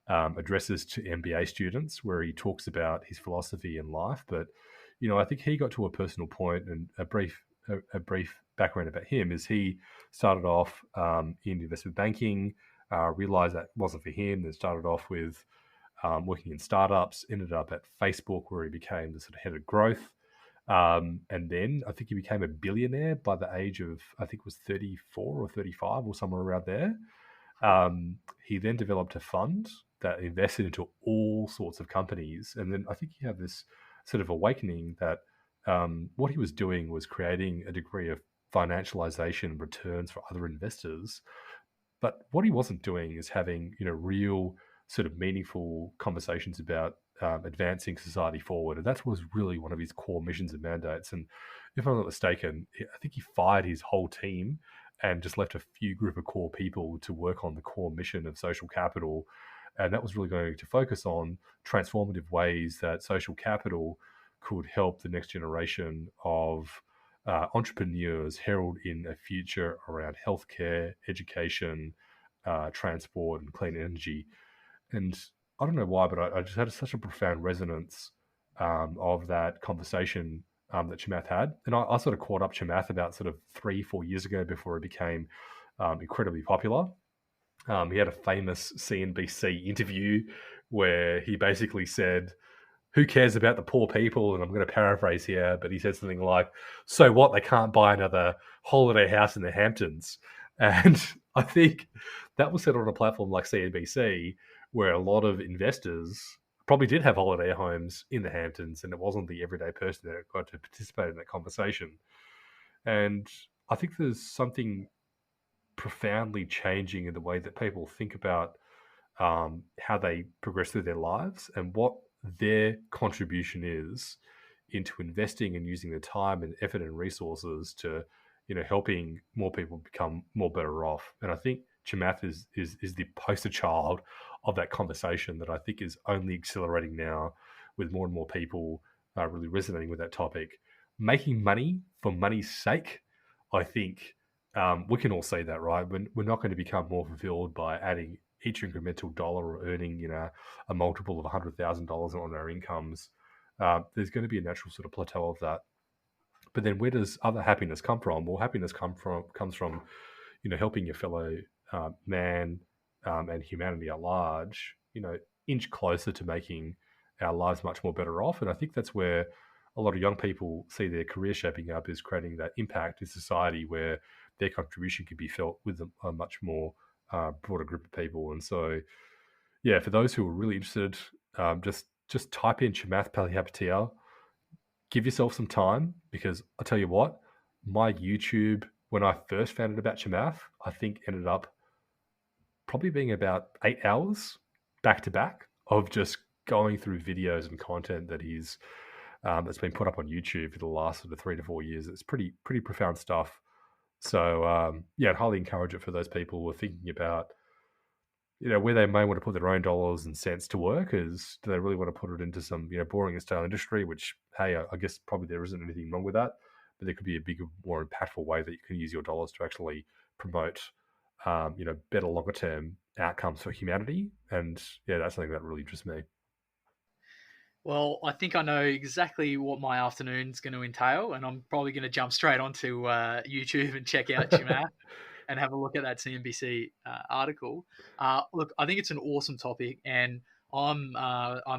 addresses to MBA students, where he talks about his philosophy in life. But I think he got to a personal point, and a brief background about him is he started off in investment banking, realized that wasn't for him, then started off with working in startups, ended up at Facebook, where he became the sort of head of growth. And then I think he became a billionaire by the age of, I think it was 34 or 35 or somewhere around there. He then developed a fund that invested into all sorts of companies. And then I think he had this sort of awakening that what he was doing was creating a degree of financialization returns for other investors. But what he wasn't doing is having, real sort of meaningful conversations about advancing society forward. And that was really one of his core missions and mandates. And if I'm not mistaken, I think he fired his whole team and just left a few group of core people to work on the core mission of social capital. And that was really going to focus on transformative ways that social capital could help the next generation of entrepreneurs herald in a future around healthcare, education, transport, and clean energy. And I don't know why, but I just had such a profound resonance of that conversation that Chamath had. And I sort of caught up Chamath about sort of 3-4 years ago before it became incredibly popular. He had a famous CNBC interview where he basically said, "Who cares about the poor people?" And I'm going to paraphrase here, but he said something like, "So what? They can't buy another holiday house in the Hamptons." And I think that was said on a platform like CNBC, where a lot of investors probably did have holiday homes in the Hamptons, and it wasn't the everyday person that got to participate in that conversation. And I think there's something profoundly changing in the way that people think about how they progress through their lives and what their contribution is into investing and using the time and effort and resources to, helping more people become more better off. And I think Chamath is the poster child of that conversation that I think is only accelerating now, with more and more people really resonating with that topic. Making money for money's sake, I think we can all say that, right? We're not going to become more fulfilled by adding each incremental dollar or earning, a multiple of $100,000 on our incomes. There's going to be a natural sort of plateau of that. But then where does other happiness come from? Well, happiness comes from, helping your fellow man and humanity at large, inch closer to making our lives much more better off. And I think that's where a lot of young people see their career shaping up, is creating that impact in society where their contribution can be felt with a much more broader group of people. And so, yeah, for those who are really interested, just type in Chamath Palihapitiya, give yourself some time, because I'll tell you what, my YouTube, when I first found out about Chamath, I think ended up probably being about 8 hours back to back of just going through videos and content that he's that's been put up on YouTube for the last sort of 3 to 4 years. It's pretty profound stuff. So I'd highly encourage it for those people who are thinking about, where they may want to put their own dollars and cents to work. Is, do they really want to put it into some, boring and stale industry, which, hey, I guess probably there isn't anything wrong with that, but there could be a bigger, more impactful way that you can use your dollars to actually promote, better longer term outcomes for humanity. And yeah, that's something that really interests me. Well, I think I know exactly what my afternoon's going to entail, and I'm probably going to jump straight onto YouTube and check out Chamath and have a look at that CNBC article. Look, I think it's an awesome topic, and I'm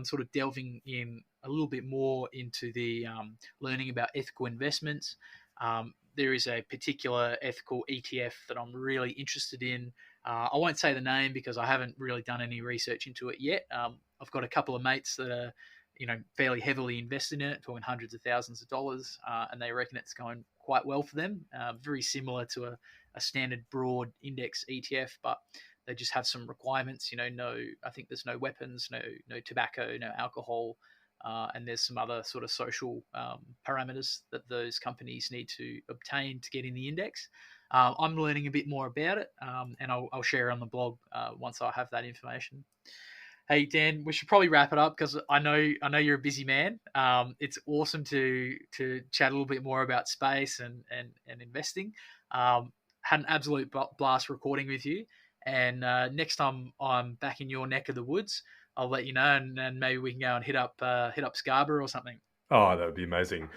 sort of delving in a little bit more into the learning about ethical investments. There is a particular ethical ETF that I'm really interested in. I won't say the name because I haven't really done any research into it yet. I've got a couple of mates that are fairly heavily invested in it, talking hundreds of thousands of dollars, and they reckon it's going quite well for them. Very similar to a standard broad index ETF, but they just have some requirements. I think there's no weapons, no tobacco, no alcohol, and there's some other sort of social parameters that those companies need to obtain to get in the index. I'm learning a bit more about it, and I'll share on the blog once I have that information. Hey, Dan, we should probably wrap it up because I know you're a busy man. It's awesome to chat a little bit more about space and investing. Had an absolute blast recording with you. And next time I'm back in your neck of the woods, I'll let you know, and maybe we can go and hit up Scarborough or something. Oh, that would be amazing.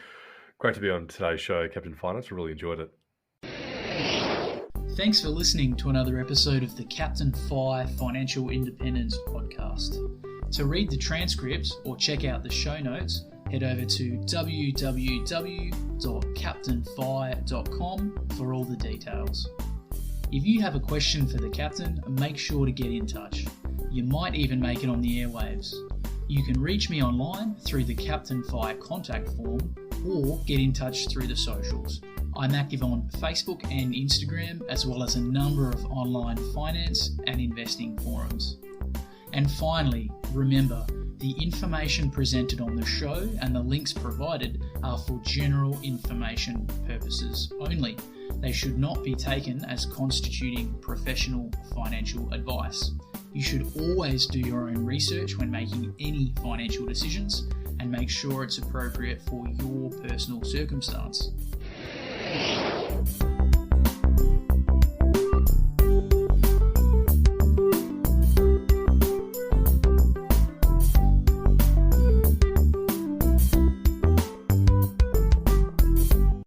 Great to be on today's show, Captain Finance. I really enjoyed it. Thanks for listening to another episode of the Captain Fi Financial Independence Podcast. To read the transcripts or check out the show notes, head over to www.captainfi.com for all the details. If you have a question for the captain, make sure to get in touch. You might even make it on the airwaves. You can reach me online through the Captain Fi contact form or get in touch through the socials. I'm active on Facebook and Instagram, as well as a number of online finance and investing forums. And finally, remember, the information presented on the show and the links provided are for general information purposes only. They should not be taken as constituting professional financial advice. You should always do your own research when making any financial decisions and make sure it's appropriate for your personal circumstance.